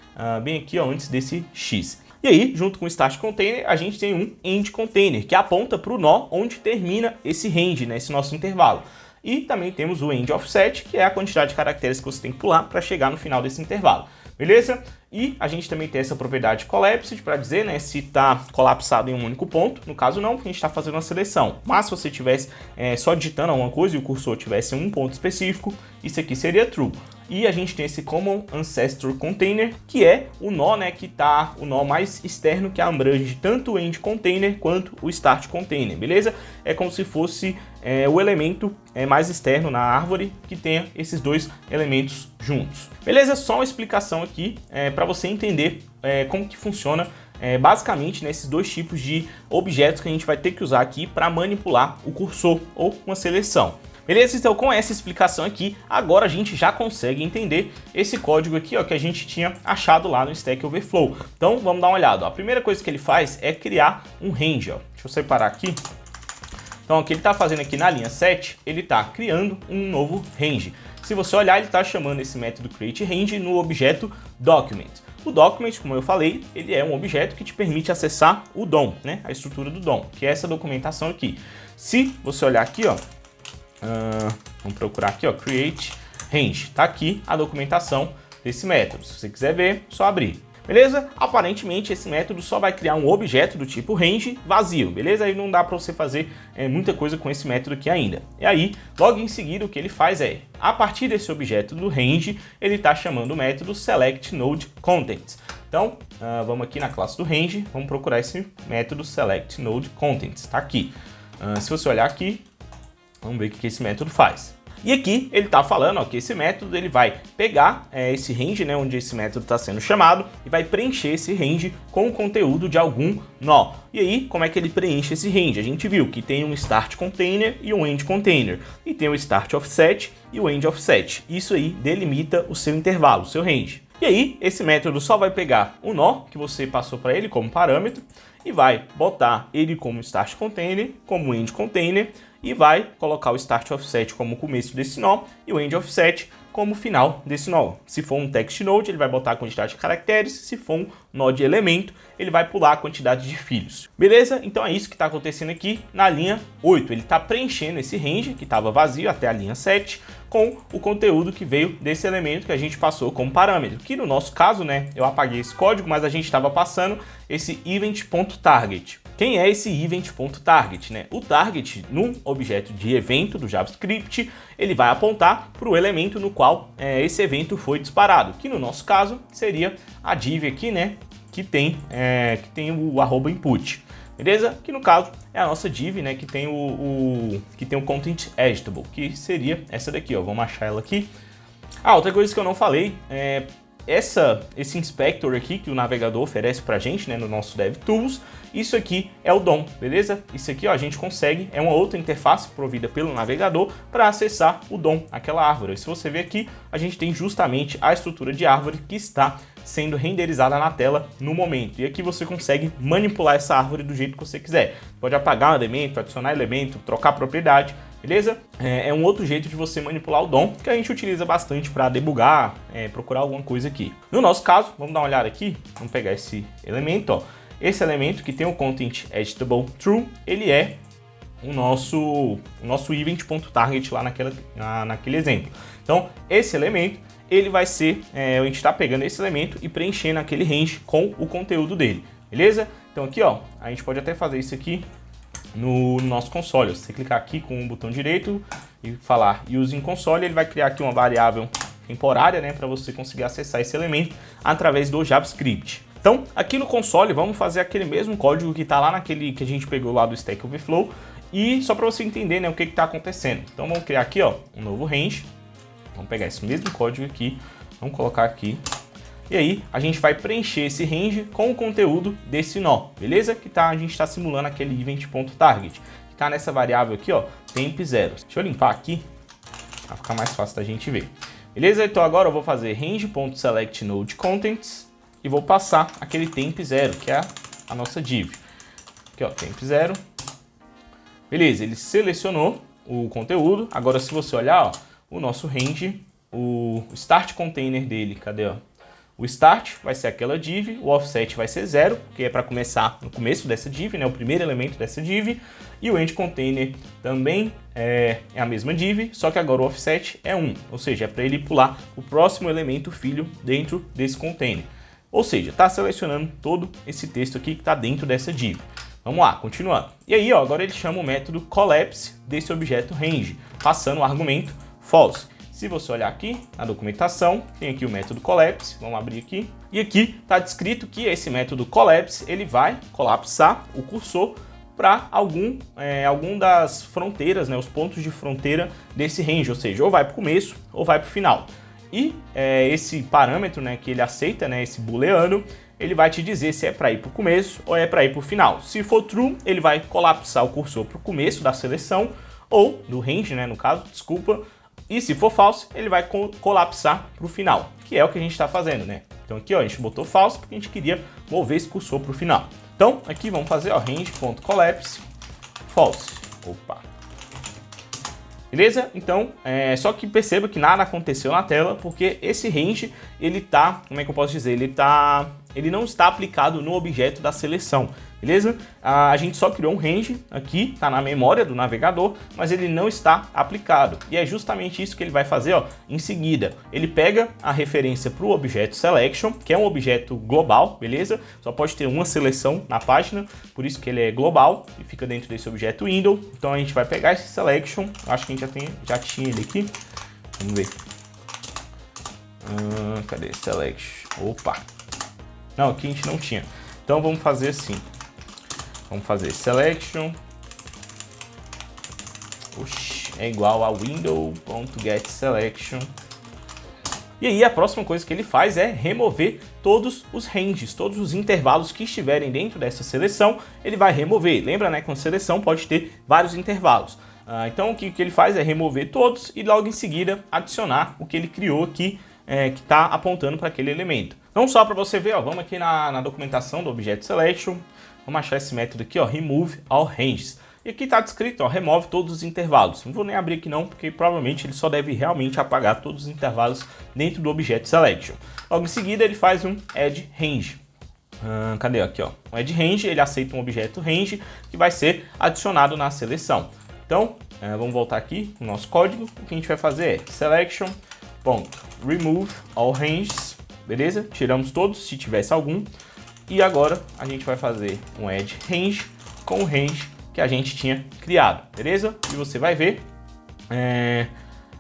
bem aqui, ó, antes desse X. E aí, junto com o start container, a gente tem um end container, que aponta para o nó onde termina esse range, né, esse nosso intervalo. E também temos o end offset, que é a quantidade de caracteres que você tem que pular para chegar no final desse intervalo. beleza? E a gente também tem essa propriedade collapsed para dizer, né, se está colapsado em um único ponto. No caso não, porque a gente está fazendo uma seleção. Mas se você tivesse só digitando alguma coisa e o cursor tivesse um ponto específico, isso aqui seria true. E a gente tem esse Common Ancestor Container, que é o nó, né, que tá o nó mais externo, que abrange tanto o End Container quanto o Start Container, beleza? É como se fosse o elemento mais externo na árvore que tenha esses dois elementos juntos. Beleza? Só uma explicação aqui para você entender como que funciona basicamente nesses dois tipos de objetos que a gente vai ter que usar aqui para manipular o cursor ou uma seleção. Beleza? Então com essa explicação aqui, agora a gente já consegue entender esse código aqui, ó, que a gente tinha achado lá no Stack Overflow. Então vamos dar uma olhada. Ó. A primeira coisa que ele faz é criar um range. Ó. Deixa eu separar aqui. Então o que ele está fazendo aqui na linha 7, ele está criando um novo range. Se você olhar, ele está chamando esse método createRange no objeto document. O document, como eu falei, ele é um objeto que te permite acessar o DOM, né? A estrutura do DOM, que é essa documentação aqui. Se você olhar aqui, ó, vamos procurar aqui, ó, createRange. Tá aqui a documentação desse método. Se você quiser ver, só abrir. Beleza? Aparentemente esse método só vai criar um objeto do tipo range vazio, beleza? Aí não dá para você fazer muita coisa com esse método aqui ainda. E aí, logo em seguida, o que ele faz é, a partir desse objeto do range, ele está chamando o método selectNodeContents. Então, vamos aqui na classe do range, vamos procurar esse método selectNodeContents. Está aqui. Se você olhar aqui, vamos ver o que esse método faz. E aqui ele está falando, ó, que esse método ele vai pegar esse range, né, onde esse método está sendo chamado, e vai preencher esse range com o conteúdo de algum nó. E aí, como é que ele preenche esse range? A gente viu que tem um start container e um end container, e tem o start offset e o end offset. Isso aí delimita o seu intervalo, o seu range. E aí, esse método só vai pegar o nó que você passou para ele como parâmetro e vai botar ele como start container, como end container, e vai colocar o start offset como começo desse nó e o end offset como final desse nó. Se for um text node, ele vai botar a quantidade de caracteres, se for um nó de elemento, ele vai pular a quantidade de filhos. Beleza? Então é isso que está acontecendo aqui na linha 8. Ele está preenchendo esse range que estava vazio até a linha 7 com o conteúdo que veio desse elemento que a gente passou como parâmetro. Que no nosso caso, né, eu apaguei esse código, mas a gente estava passando esse event.target. Quem é esse event.target, né? O target, num objeto de evento do JavaScript, ele vai apontar para o elemento no qual esse evento foi disparado, que no nosso caso seria a div aqui, né? Que tem o @input, beleza? Que no caso é a nossa div, né? Que tem o content editable, que seria essa daqui, ó. Vamos achar ela aqui. Outra coisa que eu não falei esse inspector aqui que o navegador oferece pra gente, né, no nosso DevTools, isso aqui é o DOM, beleza? Isso aqui, ó, a gente consegue, é uma outra interface provida pelo navegador para acessar o DOM, aquela árvore. E se você ver aqui, a gente tem justamente a estrutura de árvore que está sendo renderizada na tela no momento. E aqui você consegue manipular essa árvore do jeito que você quiser. Pode apagar um elemento, adicionar elemento, trocar propriedade, beleza? É um outro jeito de você manipular o DOM, que a gente utiliza bastante para debugar, procurar alguma coisa aqui. No nosso caso, vamos dar uma olhada aqui, vamos pegar esse elemento, ó. Esse elemento que tem o content editable true, ele é o nosso event.target lá naquele exemplo. Então, esse elemento, ele vai ser, a gente está pegando esse elemento e preenchendo aquele range com o conteúdo dele, beleza? Então aqui, ó, a gente pode até fazer isso aqui no nosso console. Se você clicar aqui com o botão direito e falar using console, ele vai criar aqui uma variável temporária, né, para você conseguir acessar esse elemento através do JavaScript. Então, aqui no console, vamos fazer aquele mesmo código que está lá naquele que a gente pegou lá do Stack Overflow, e só para você entender, né, o que está acontecendo. Então, vamos criar aqui, ó, um novo range. Vamos pegar esse mesmo código aqui, vamos colocar aqui. E aí, a gente vai preencher esse range com o conteúdo desse nó, beleza? Que a gente está simulando aquele event.target, que está nessa variável aqui, ó, temp0. Deixa eu limpar aqui, para ficar mais fácil da gente ver. Beleza? Então agora eu vou fazer range.selectNodeContents e vou passar aquele temp0, que é a nossa div. Aqui, ó, temp0. Beleza, ele selecionou o conteúdo. Agora, se você olhar, ó, o nosso range, o start container dele, cadê, ó? O start vai ser aquela div, o offset vai ser 0, que é para começar no começo dessa div, né, o primeiro elemento dessa div, e o end container também é a mesma div, só que agora o offset é 1, ou seja, é para ele pular o próximo elemento filho dentro desse container. Ou seja, está selecionando todo esse texto aqui que está dentro dessa div. Vamos lá, continuando. E aí, ó, agora ele chama o método collapse desse objeto range, passando o argumento false. Se você olhar aqui na documentação, tem aqui o método collapse, vamos abrir aqui. E aqui está descrito que esse método collapse, ele vai colapsar o cursor para algum das fronteiras, né, os pontos de fronteira desse range, ou seja, ou vai para o começo ou vai para o final. E esse parâmetro, né, que ele aceita, né, esse booleano, ele vai te dizer se é para ir para o começo ou é para ir para o final. Se for true, ele vai colapsar o cursor para o começo da seleção, ou do range, né, no caso, desculpa. E se for false, ele vai colapsar para o final, que é o que a gente está fazendo, né? Então aqui, ó, a gente botou false porque a gente queria mover esse cursor para o final. Então aqui vamos fazer, ó, range.collapse false. Opa. Beleza? Então, só que perceba que nada aconteceu na tela, porque esse range, ele tá, como é que eu posso dizer? Ele não está aplicado no objeto da seleção, beleza? A gente só criou um range aqui, tá na memória do navegador, mas ele não está aplicado. E é justamente isso que ele vai fazer, ó, em seguida. Ele pega a referência para o objeto selection, que é um objeto global, beleza? Só pode ter uma seleção na página, por isso que ele é global e fica dentro desse objeto window. Então a gente vai pegar esse selection, acho que a gente já tinha ele aqui. Vamos ver. Cadê selection? Opa! Não, aqui a gente não tinha. Então vamos fazer assim. Vamos fazer selection. Oxi, é igual a window.getSelection. E aí a próxima coisa que ele faz é remover todos os ranges, todos os intervalos que estiverem dentro dessa seleção, ele vai remover. Lembra, né? Com seleção pode ter vários intervalos. Então o que ele faz é remover todos e logo em seguida adicionar o que ele criou aqui, que está apontando para aquele elemento. Então só para você ver, ó, vamos aqui na documentação do objeto selection, vamos achar esse método aqui, ó, remove all ranges. E aqui está descrito, ó, remove todos os intervalos. Não vou nem abrir aqui não, porque provavelmente ele só deve realmente apagar todos os intervalos dentro do objeto selection. Logo em seguida ele faz um add range. Cadê aqui, ó? O add range, ele aceita um objeto range que vai ser adicionado na seleção. Então, vamos voltar aqui no nosso código. O que a gente vai fazer é selection.remove all ranges, beleza? Tiramos todos, se tivesse algum. E agora a gente vai fazer um add range com o range que a gente tinha criado, beleza? E você vai ver,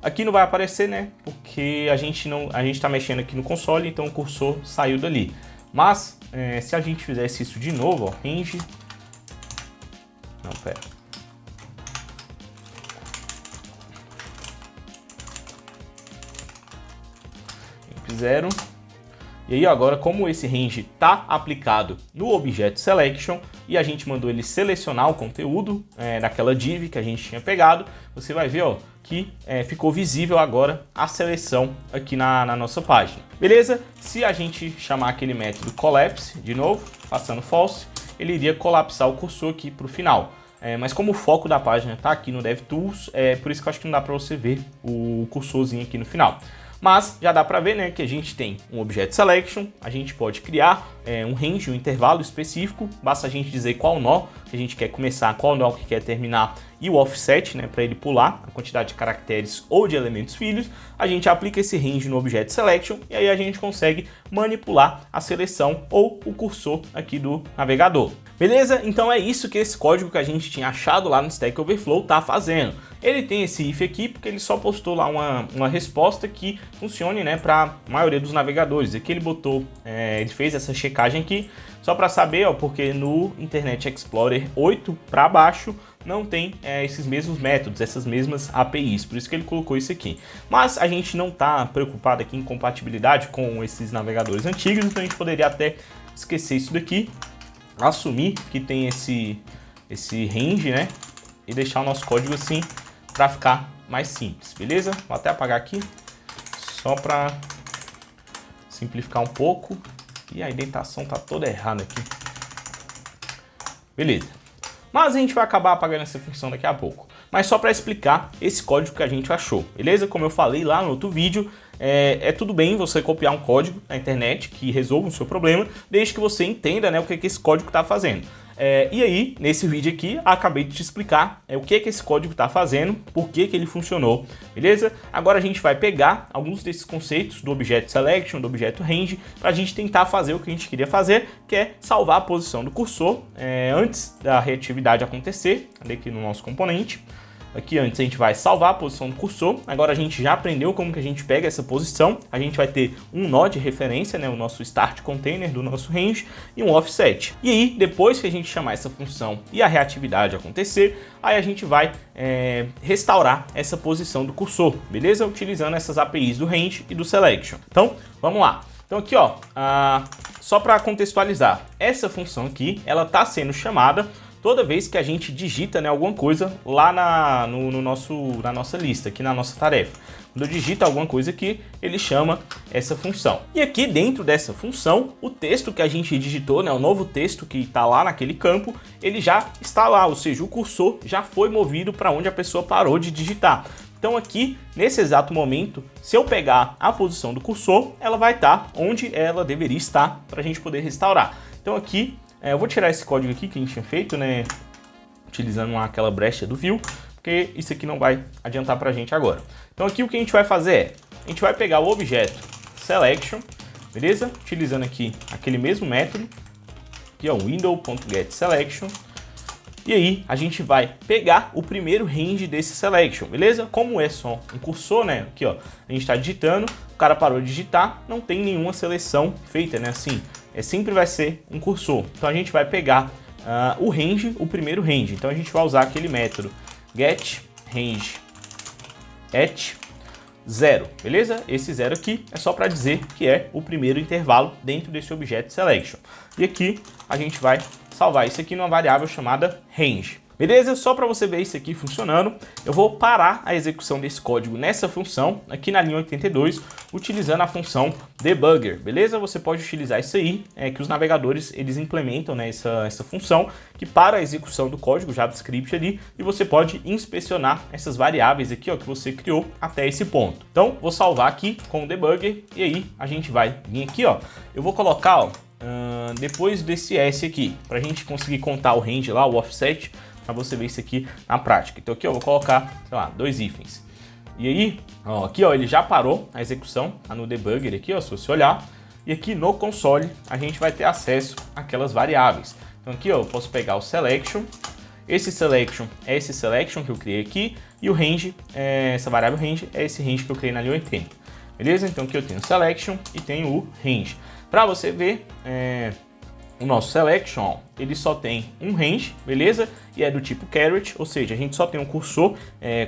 aqui não vai aparecer, né? Porque a gente está mexendo aqui no console, então o cursor saiu dali. Mas se a gente fizesse isso de novo, ó, range, não, pera. Zero. E aí agora, como esse range está aplicado no objeto selection e a gente mandou ele selecionar o conteúdo daquela div que a gente tinha pegado, você vai ver, ó, que ficou visível agora a seleção aqui na nossa página. Beleza? Se a gente chamar aquele método collapse de novo, passando false, ele iria colapsar o cursor aqui para o final. Mas como o foco da página está aqui no DevTools, por isso que eu acho que não dá para você ver o cursorzinho aqui no final. Mas já dá para ver, né, que a gente tem um objeto selection, a gente pode criar um range, um intervalo específico, basta a gente dizer qual nó que a gente quer começar, qual nó que quer terminar e o offset, né, para ele pular a quantidade de caracteres ou de elementos filhos. A gente aplica esse range no objeto selection e aí a gente consegue manipular a seleção ou o cursor aqui do navegador. Beleza? Então é isso que esse código que a gente tinha achado lá no Stack Overflow está fazendo. Ele tem esse if aqui porque ele só postou lá uma resposta que funcione, né, para a maioria dos navegadores. Aqui ele botou, ele fez essa checagem aqui só para saber, ó, porque no Internet Explorer 8 para baixo não tem esses mesmos métodos, essas mesmas APIs, por isso que ele colocou isso aqui. Mas a gente não está preocupado aqui em compatibilidade com esses navegadores antigos, então a gente poderia até esquecer isso daqui, assumir que tem esse range, né, e deixar o nosso código assim para ficar mais simples, beleza? Vou até apagar aqui, só para simplificar um pouco, e a indentação tá toda errada aqui. Beleza. Mas a gente vai acabar apagando essa função daqui a pouco. Mas só para explicar esse código que a gente achou, beleza? Como eu falei lá no outro vídeo, é tudo bem você copiar um código na internet que resolva o seu problema, desde que você entenda, né, o que esse código está fazendo. E aí, nesse vídeo aqui, acabei de te explicar o que esse código está fazendo, por que ele funcionou, beleza? Agora a gente vai pegar alguns desses conceitos do objeto selection, do objeto range, para a gente tentar fazer o que a gente queria fazer, que é salvar a posição do cursor antes da reatividade acontecer, aqui no nosso componente. Aqui antes a gente vai salvar a posição do cursor, agora a gente já aprendeu como que a gente pega essa posição, a gente vai ter um nó de referência, né, o nosso start container do nosso range e um offset. E aí, depois que a gente chamar essa função e a reatividade acontecer, aí a gente vai restaurar essa posição do cursor, beleza? Utilizando essas APIs do range e do selection. Então, vamos lá. Então aqui, ó, só para contextualizar, essa função aqui, ela está sendo chamada toda vez que a gente digita, né, alguma coisa lá na nossa lista, aqui na nossa tarefa. Quando eu digito alguma coisa aqui, ele chama essa função. E aqui dentro dessa função, o texto que a gente digitou, né, o novo texto que está lá naquele campo, ele já está lá, ou seja, o cursor já foi movido para onde a pessoa parou de digitar. Então aqui, nesse exato momento, se eu pegar a posição do cursor, ela vai estar onde ela deveria estar para a gente poder restaurar. Então aqui, eu vou tirar esse código aqui que a gente tinha feito, né, utilizando aquela brecha do view, porque isso aqui não vai adiantar para a gente agora. Então aqui o que a gente vai fazer é, a gente vai pegar o objeto selection, beleza? Utilizando aqui aquele mesmo método, que é o window.getSelection. E aí a gente vai pegar o primeiro range desse selection, beleza? Como é só um cursor, né? Aqui, ó, a gente está digitando, o cara parou de digitar, não tem nenhuma seleção feita, né? Assim, sempre vai ser um cursor. Então a gente vai pegar o range, o primeiro range. Então a gente vai usar aquele método getRange at 0, beleza? Esse 0 aqui é só para dizer que é o primeiro intervalo dentro desse objeto selection. E aqui a gente vai salvar isso aqui numa variável chamada range. Beleza? Só para você ver isso aqui funcionando, eu vou parar a execução desse código nessa função, aqui na linha 82, utilizando a função debugger, beleza? Você pode utilizar isso aí, que os navegadores eles implementam, né, essa função que para a execução do código JavaScript ali, e você pode inspecionar essas variáveis aqui, ó, que você criou até esse ponto. Então, vou salvar aqui com o debugger, e aí a gente vai vir aqui, ó, eu vou colocar, ó, depois desse S aqui, para a gente conseguir contar o range lá, o offset, para você ver isso aqui na prática. Então aqui eu vou colocar, sei lá, 2 hífens. E aí, ó, aqui ó, ele já parou a execução, tá no debugger aqui, ó, se você olhar. E aqui no console a gente vai ter acesso àquelas variáveis. Então aqui ó, eu posso pegar o selection. Esse selection é esse selection que eu criei aqui. E o range, essa variável range, é esse range que eu criei na linha 80. Beleza? Então aqui eu tenho o selection e tenho o range. Para você ver, o nosso selection, ó, ele só tem um range, beleza? E é do tipo caret, ou seja, a gente só tem um cursor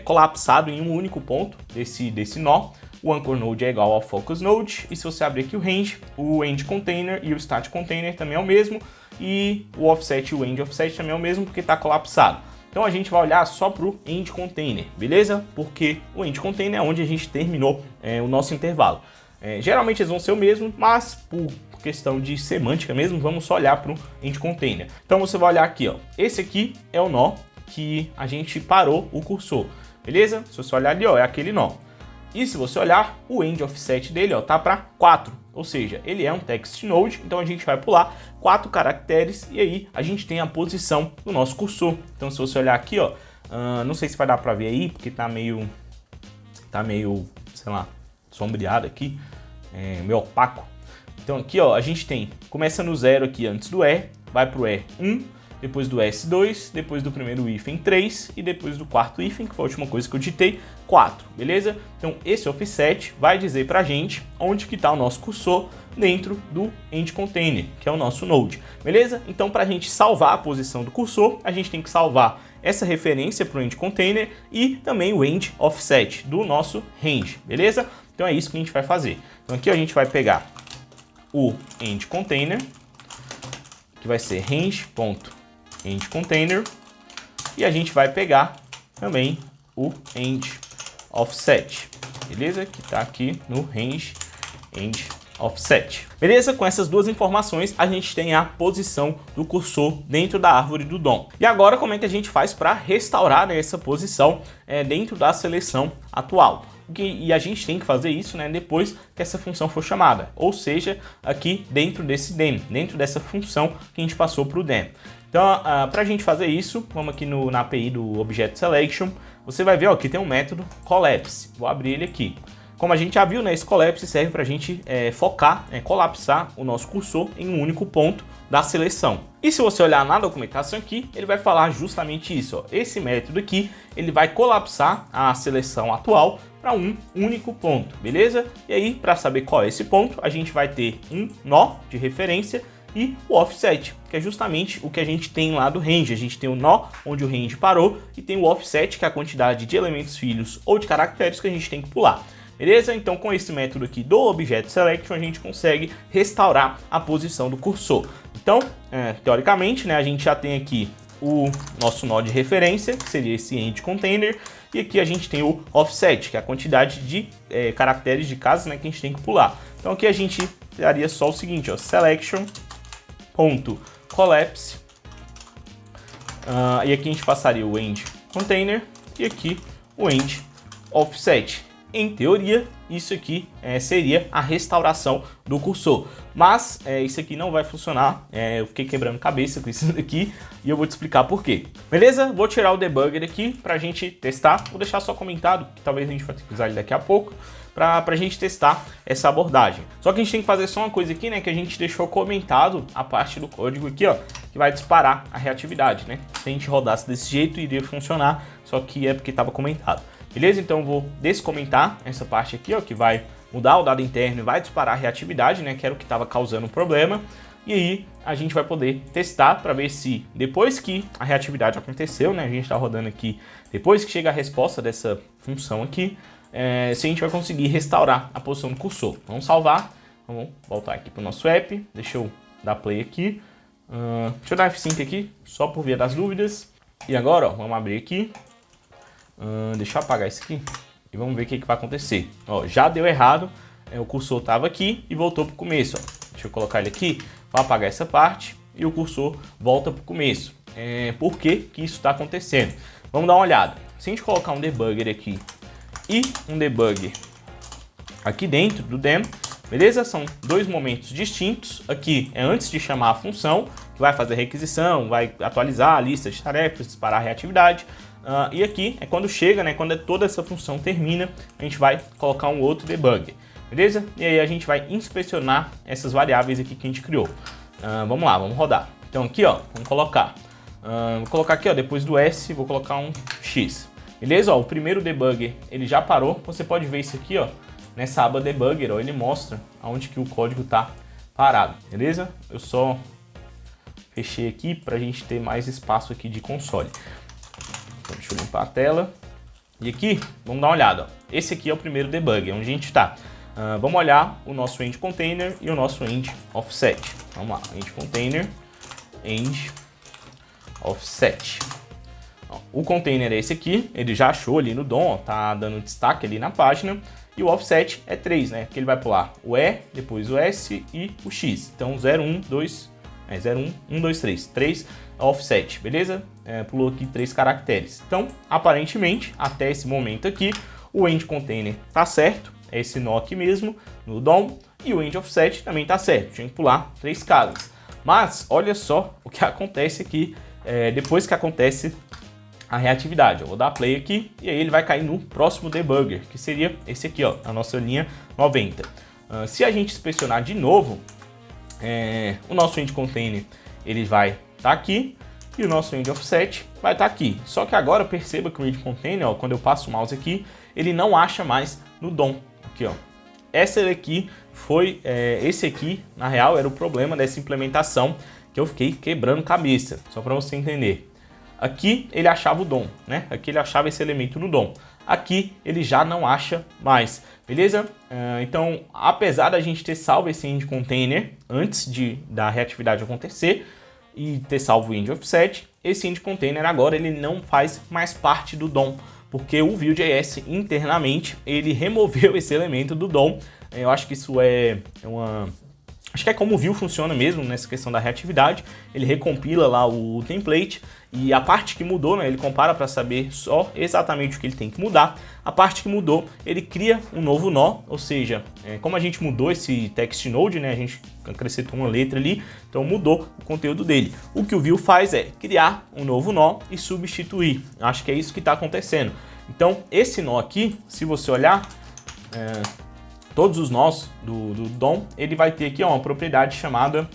colapsado em um único ponto desse nó. O anchor node é igual ao focus node, e se você abrir aqui o range, o end container e o start container também é o mesmo, e o offset e o end offset também é o mesmo porque está colapsado. Então a gente vai olhar só para o end container, beleza? Porque o end container é onde a gente terminou o nosso intervalo. Geralmente eles vão ser o mesmo, mas por questão de semântica mesmo, vamos só olhar para o end container. Então você vai olhar aqui, ó, esse aqui é o nó que a gente parou o cursor, beleza? Se você olhar ali, ó, é aquele nó. E se você olhar, o end offset dele, ó, tá para 4, ou seja, ele é um text node, então a gente vai pular 4 caracteres e aí a gente tem a posição do nosso cursor. Então se você olhar aqui, ó, não sei se vai dar para ver aí, porque tá meio, sei lá, sombreado aqui, meio opaco. Então aqui ó, a gente tem, começa no 0 aqui antes do E, vai pro E1, depois do S2, depois do primeiro hífen 3 e depois do quarto hífen, que foi a última coisa que eu digitei, 4, beleza? Então esse offset vai dizer pra gente onde que tá o nosso cursor dentro do end container, que é o nosso node, beleza? Então pra gente salvar a posição do cursor, a gente tem que salvar essa referência para o end container e também o end offset do nosso range, beleza? Então é isso que a gente vai fazer. Então aqui a gente vai pegar o end container, que vai ser range.endContainer, e a gente vai pegar também o end offset, beleza? Que está aqui no range end offset. Beleza? Com essas duas informações, a gente tem a posição do cursor dentro da árvore do DOM. E agora, como é que a gente faz para restaurar essa posição dentro da seleção atual? e a gente tem que fazer isso, né, depois que essa função for chamada, ou seja, aqui dentro desse dem, dentro dessa função que a gente passou para o dem. Então, para a gente fazer isso, vamos aqui na API do Object Selection, você vai ver ó, que tem um método collapse. Vou abrir ele aqui. Como a gente já viu, né, esse collapse serve para a gente focar, colapsar o nosso cursor em um único ponto da seleção. E se você olhar na documentação aqui, ele vai falar justamente isso. Ó. Esse método aqui, ele vai colapsar a seleção atual para um único ponto, beleza? E aí, para saber qual é esse ponto, a gente vai ter um nó de referência e o offset, que é justamente o que a gente tem lá do range. A gente tem o nó onde o range parou e tem o offset, que é a quantidade de elementos filhos ou de caracteres que a gente tem que pular. Beleza? Então, com esse método aqui do Object Selection, a gente consegue restaurar a posição do cursor. Então, teoricamente, né, a gente já tem aqui o nosso nó de referência, que seria esse end container, e aqui a gente tem o offset, que é a quantidade de caracteres de casas, né, que a gente tem que pular. Então, aqui a gente daria só o seguinte, ó, selection.collapse, e aqui a gente passaria o end container e aqui o end offset. Em teoria, isso aqui seria a restauração do cursor, mas isso aqui não vai funcionar. Eu fiquei quebrando cabeça com isso daqui e eu vou te explicar por quê. Beleza? Vou tirar o debugger aqui para a gente testar. Vou deixar só comentado, que talvez a gente vai ter que usar ele daqui a pouco, para a gente testar essa abordagem. Só que a gente tem que fazer só uma coisa aqui, né, que a gente deixou comentado a parte do código aqui, ó, que vai disparar a reatividade, né? Se a gente rodasse desse jeito, iria funcionar, só que é porque estava comentado. Beleza? Então eu vou descomentar essa parte aqui, ó, que vai mudar o dado interno e vai disparar a reatividade, né, que era o que estava causando o problema. E aí a gente vai poder testar para ver se depois que a reatividade aconteceu, né, a gente está rodando aqui, depois que chega a resposta dessa função aqui, se a gente vai conseguir restaurar a posição do cursor. Vamos salvar, vamos voltar aqui para o nosso app, deixa eu dar play aqui, deixa eu dar F5 aqui, só por via das dúvidas. E agora, ó, vamos abrir aqui. Deixa eu apagar isso aqui e vamos ver o que vai acontecer. Ó, já deu errado, o cursor estava aqui e voltou para o começo. Ó. Deixa eu colocar ele aqui, vou apagar essa parte e o cursor volta para o começo. Por que que isso está acontecendo? Vamos dar uma olhada. Se a gente colocar um debugger aqui e um debugger aqui dentro do dem, beleza? São dois momentos distintos. Aqui é antes de chamar a função, que vai fazer a requisição, vai atualizar a lista de tarefas, disparar a reatividade. E aqui é quando chega, né, quando toda essa função termina, a gente vai colocar um outro debugger, beleza? E aí a gente vai inspecionar essas variáveis aqui que a gente criou. Vamos lá, vamos rodar. Então aqui, ó, vamos colocar, vou colocar aqui, ó, depois do S, vou colocar um X, beleza? Ó, o primeiro debugger, ele já parou. Você pode ver isso aqui, ó, nessa aba debugger, ó, ele mostra aonde que o código tá parado, beleza? Eu só fechei aqui para a gente ter mais espaço aqui de console. Deixa eu limpar a tela. E aqui, vamos dar uma olhada. Ó. Esse aqui é o primeiro debug, onde a gente está. Vamos olhar o nosso end container e o nosso end offset. Vamos lá, end container, end offset. Ó, o container é esse aqui, ele já achou ali no DOM, ó, tá dando destaque ali na página. E o offset é 3, né? Porque ele vai pular o E, depois o S e o X. Então 0, 1, 2, 0, 1, 1, 2, 3. 3 offset, beleza? Pulou aqui 3 caracteres. Então, aparentemente, até esse momento aqui, o end container tá certo, é esse nó aqui mesmo, no DOM, e o end offset também tá certo, tinha que pular 3 casas. Mas, olha só o que acontece aqui, depois que acontece a reatividade. Eu vou dar play aqui, e aí ele vai cair no próximo debugger, que seria esse aqui, ó, a nossa linha 90. Se a gente inspecionar de novo, o nosso end container, ele vai estar aqui, e o nosso end offset vai estar aqui. Só que agora perceba que o end container, ó, quando eu passo o mouse aqui, ele não acha mais no DOM. Aqui, ó. Esse aqui, na real, era o problema dessa implementação que eu fiquei quebrando cabeça, só para você entender. Aqui ele achava o DOM, né? Aqui ele achava esse elemento no DOM. Aqui ele já não acha mais, beleza? Então, apesar da gente ter salvo esse end container antes da reatividade acontecer, e ter salvo o end offset, esse end container agora ele não faz mais parte do DOM, porque o Vue.js internamente ele removeu esse elemento do DOM. Eu acho que isso Acho que é como o Vue funciona mesmo nessa questão da reatividade. Ele recompila lá o template e a parte que mudou, né, ele compara para saber só exatamente o que ele tem que mudar. A parte que mudou, ele cria um novo nó, ou seja, como a gente mudou esse text node, né, a gente acrescentou uma letra ali, então mudou o conteúdo dele. O que o Vue faz é criar um novo nó e substituir. Acho que é isso que está acontecendo. Então esse nó aqui, se você olhar, todos os nós do DOM, ele vai ter aqui ó, uma propriedade chamada,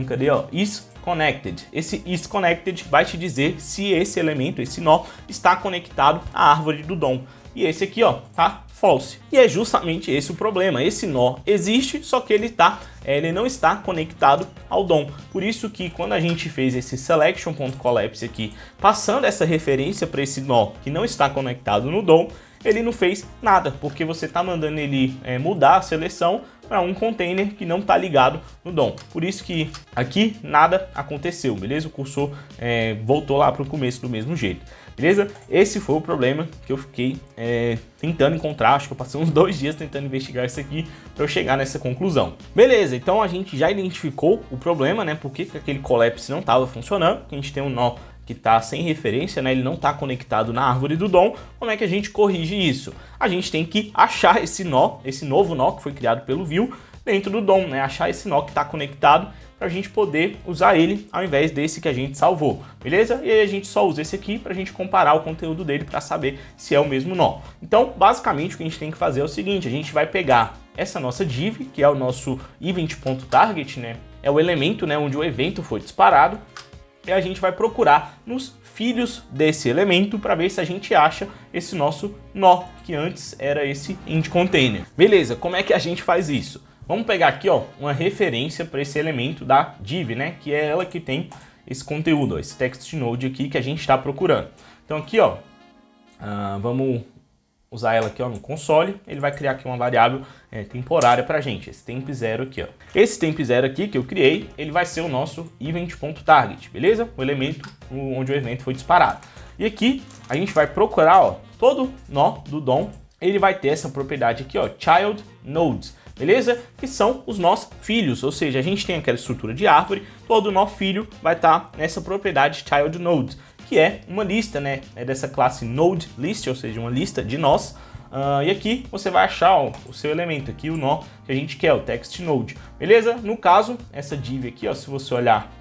cadê, ó, isConnected. Esse isConnected vai te dizer se esse elemento, esse nó, está conectado à árvore do DOM. E esse aqui, ó, tá false. E é justamente esse o problema. Esse nó existe, só que ele não está conectado ao DOM. Por isso que quando a gente fez esse selection.collapse aqui, passando essa referência para esse nó que não está conectado no DOM, ele não fez nada, porque você está mandando ele mudar a seleção para um container que não está ligado no DOM. Por isso que aqui nada aconteceu, beleza? O cursor voltou lá para o começo do mesmo jeito, beleza? Esse foi o problema que eu fiquei tentando encontrar. Acho que eu passei uns 2 dias tentando investigar isso aqui para eu chegar nessa conclusão. Beleza, então a gente já identificou o problema, né? Por que aquele collapse não estava funcionando, porque a gente tem um nó que está sem referência, né? Ele não está conectado na árvore do DOM. Como é que a gente corrige isso? A gente tem que achar esse nó, esse novo nó que foi criado pelo Vue dentro do DOM, né? Achar esse nó que está conectado para a gente poder usar ele ao invés desse que a gente salvou, beleza? E aí a gente só usa esse aqui para a gente comparar o conteúdo dele para saber se é o mesmo nó. Então, basicamente, o que a gente tem que fazer é o seguinte: a gente vai pegar essa nossa div, que é o nosso event.target, né? É o elemento, né, onde o evento foi disparado. E a gente vai procurar nos filhos desse elemento para ver se a gente acha esse nosso nó, que antes era esse end container. Beleza, como é que a gente faz isso? Vamos pegar aqui ó, uma referência para esse elemento da div, né? Que é ela que tem esse conteúdo, ó, esse text node aqui que a gente está procurando. Então aqui ó, vamos usar ela aqui ó, no console. Ele vai criar aqui uma variável temporária para a gente, esse temp0 aqui. Ó. Esse temp0 aqui que eu criei, ele vai ser o nosso event.target, beleza? O elemento onde o evento foi disparado. E aqui a gente vai procurar ó, todo nó do DOM, ele vai ter essa propriedade aqui, ó, child nodes, beleza? Que são os nós filhos, ou seja, a gente tem aquela estrutura de árvore, todo nó filho vai estar nessa propriedade child node, que é uma lista, né? É dessa classe node list, ou seja, uma lista de nós. E aqui você vai achar ó, o seu elemento aqui, o nó que a gente quer, o text node, beleza? No caso, essa div aqui, ó, se você olhar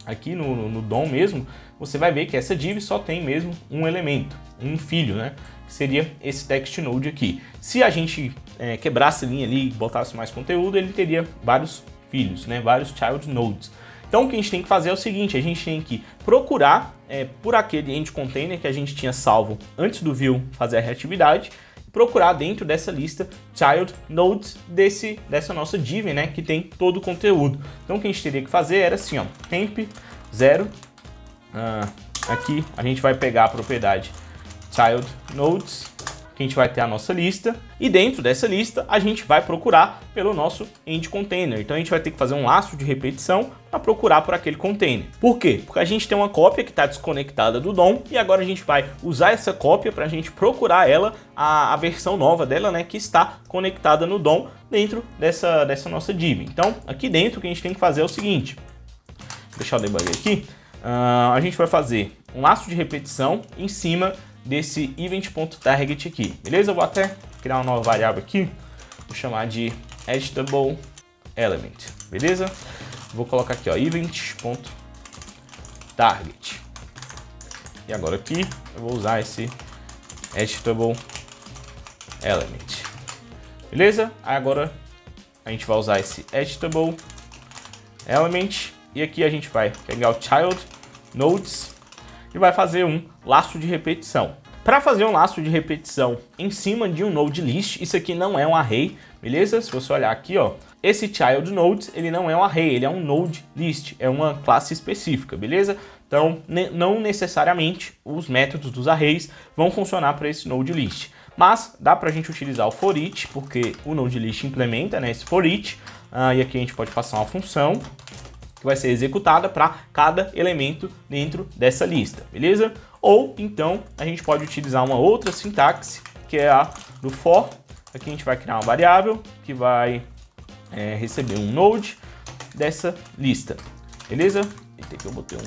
aqui no DOM mesmo, você vai ver que essa div só tem mesmo um elemento, um filho, né? Que seria esse text node aqui. Se a gente quebrasse a linha ali e botasse mais conteúdo, ele teria vários filhos, né? Vários child nodes. Então o que a gente tem que fazer é o seguinte: a gente tem que procurar por aquele end container que a gente tinha salvo antes do Vue fazer a reatividade, procurar dentro dessa lista child nodes dessa nossa div, né, que tem todo o conteúdo. Então o que a gente teria que fazer era assim, ó, temp0, aqui a gente vai pegar a propriedade child nodes, que a gente vai ter a nossa lista, e dentro dessa lista a gente vai procurar pelo nosso end container. Então a gente vai ter que fazer um laço de repetição para procurar por aquele container. Por quê? Porque a gente tem uma cópia que está desconectada do DOM e agora a gente vai usar essa cópia para a gente procurar ela, a versão nova dela, né, que está conectada no DOM dentro dessa nossa div. Então aqui dentro o que a gente tem que fazer é o seguinte: deixar o debug aqui, a gente vai fazer um laço de repetição em cima desse event.target aqui, beleza? Eu vou até criar uma nova variável aqui, vou chamar de editable element, beleza? Vou colocar aqui ó, event.target, e agora aqui eu vou usar esse editable element, beleza? Aí agora a gente vai usar esse editable element e aqui a gente vai pegar o child nodes e vai fazer um laço de repetição. Para fazer um laço de repetição em cima de um node list, isso aqui não é um array, beleza? Se você olhar aqui, ó, esse child nodes, ele não é um array, ele é um node list, é uma classe específica, beleza? Então, não necessariamente os métodos dos arrays vão funcionar para esse node list. Mas dá para a gente utilizar o for each, porque o node list implementa, né, esse for each, e aqui a gente pode passar uma função que vai ser executada para cada elemento dentro dessa lista, beleza? Ou então a gente pode utilizar uma outra sintaxe, que é a do for. Aqui a gente vai criar uma variável que vai receber um node dessa lista, beleza? Eita, que eu botei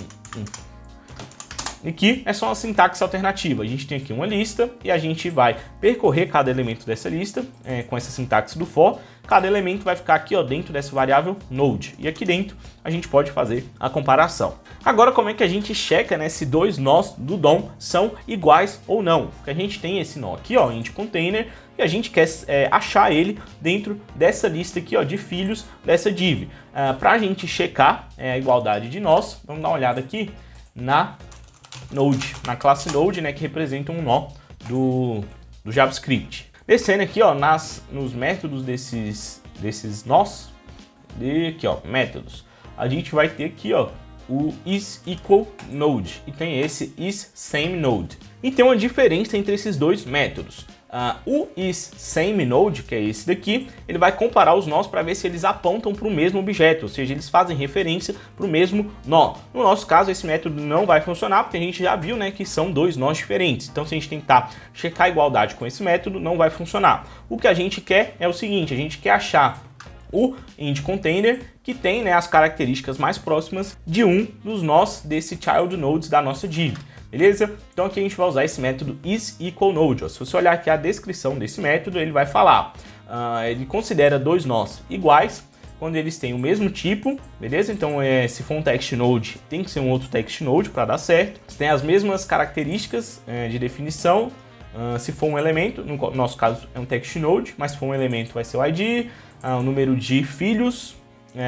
Aqui é só uma sintaxe alternativa. A gente tem aqui uma lista e a gente vai percorrer cada elemento dessa lista com essa sintaxe do for. Cada elemento vai ficar aqui, ó, dentro dessa variável node. E aqui dentro a gente pode fazer a comparação. Agora, como é que a gente checa, né, se dois nós do DOM são iguais ou não? Porque a gente tem esse nó aqui, ó, int container, e a gente quer achar ele dentro dessa lista aqui, ó, de filhos dessa div. Para a gente checar a igualdade de nós, vamos dar uma olhada aqui na Node, na classe Node, né, que representa um nó do JavaScript. Descendo aqui, ó, nos métodos desses nós, aqui, ó, métodos, a gente vai ter aqui, ó, o isEqualNode e tem esse isSameNode. E tem uma diferença entre esses dois métodos. O isSameNode, que é esse daqui, ele vai comparar os nós para ver se eles apontam para o mesmo objeto, ou seja, eles fazem referência para o mesmo nó. No nosso caso, esse método não vai funcionar, porque a gente já viu, né, que são dois nós diferentes. Então, se a gente tentar checar a igualdade com esse método, não vai funcionar. O que a gente quer é o seguinte, a gente quer achar o int container que tem, né, as características mais próximas de um dos nós desse child nodes da nossa div. Beleza? Então aqui a gente vai usar esse método isEqualNode. Se você olhar aqui a descrição desse método, ele vai falar, ele considera dois nós iguais quando eles têm o mesmo tipo, beleza? Então se for um text node, tem que ser um outro text node para dar certo. Se tem as mesmas características de definição, se for um elemento, no nosso caso é um text node, mas se for um elemento vai ser o ID, o número de filhos,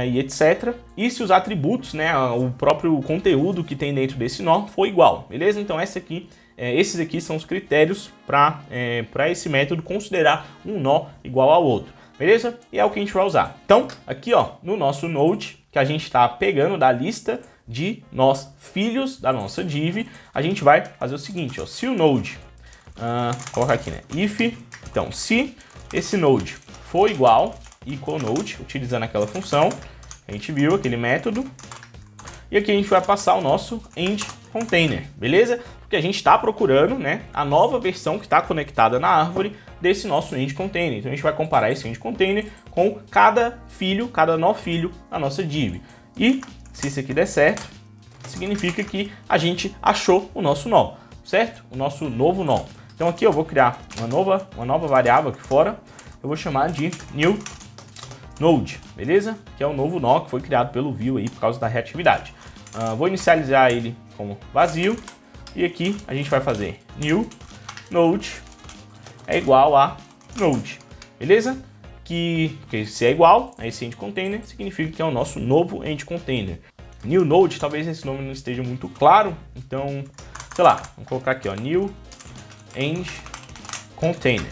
e etc. E se os atributos, né, o próprio conteúdo que tem dentro desse nó for igual, beleza? Então esses aqui são os critérios para esse método considerar um nó igual ao outro, beleza? E é o que a gente vai usar. Então, aqui, ó, no nosso node, que a gente está pegando da lista de nós filhos da nossa div, a gente vai fazer o seguinte, ó, se o node, colocar aqui, né, if, então, se esse node for igual, equalNode, utilizando aquela função, a gente viu aquele método, e aqui a gente vai passar o nosso int container, beleza? Porque a gente está procurando, né, a nova versão que está conectada na árvore desse nosso int container. Então a gente vai comparar esse int container com cada nó filho da nossa div. E se isso aqui der certo, significa que a gente achou o nosso nó, certo? O nosso novo nó. Então aqui eu vou criar uma nova variável aqui fora, eu vou chamar de new node, beleza? Que é o novo nó que foi criado pelo view aí por causa da reatividade. Vou inicializar ele como vazio e aqui a gente vai fazer new node é igual a node, beleza? Porque se é igual a esse end container, significa que é o nosso novo end container. New node, talvez esse nome não esteja muito claro, então, sei lá, vamos colocar aqui, ó, new end container,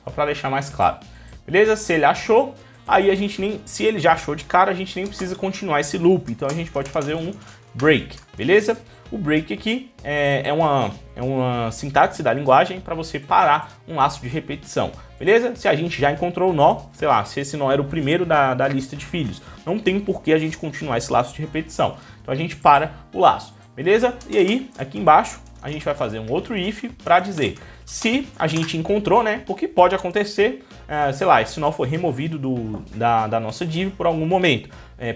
só para deixar mais claro. Beleza? Se ele achou, aí a gente se ele já achou de cara, a gente nem precisa continuar esse loop. Então a gente pode fazer um break, beleza? O break aqui é uma sintaxe da linguagem para você parar um laço de repetição, beleza? Se a gente já encontrou o nó, sei lá, se esse nó era o primeiro da lista de filhos, não tem por que a gente continuar esse laço de repetição. Então a gente para o laço, beleza? E aí, aqui embaixo, a gente vai fazer um outro if para dizer se a gente encontrou, né? Porque pode acontecer, sei lá, esse nó foi removido da nossa div por algum momento,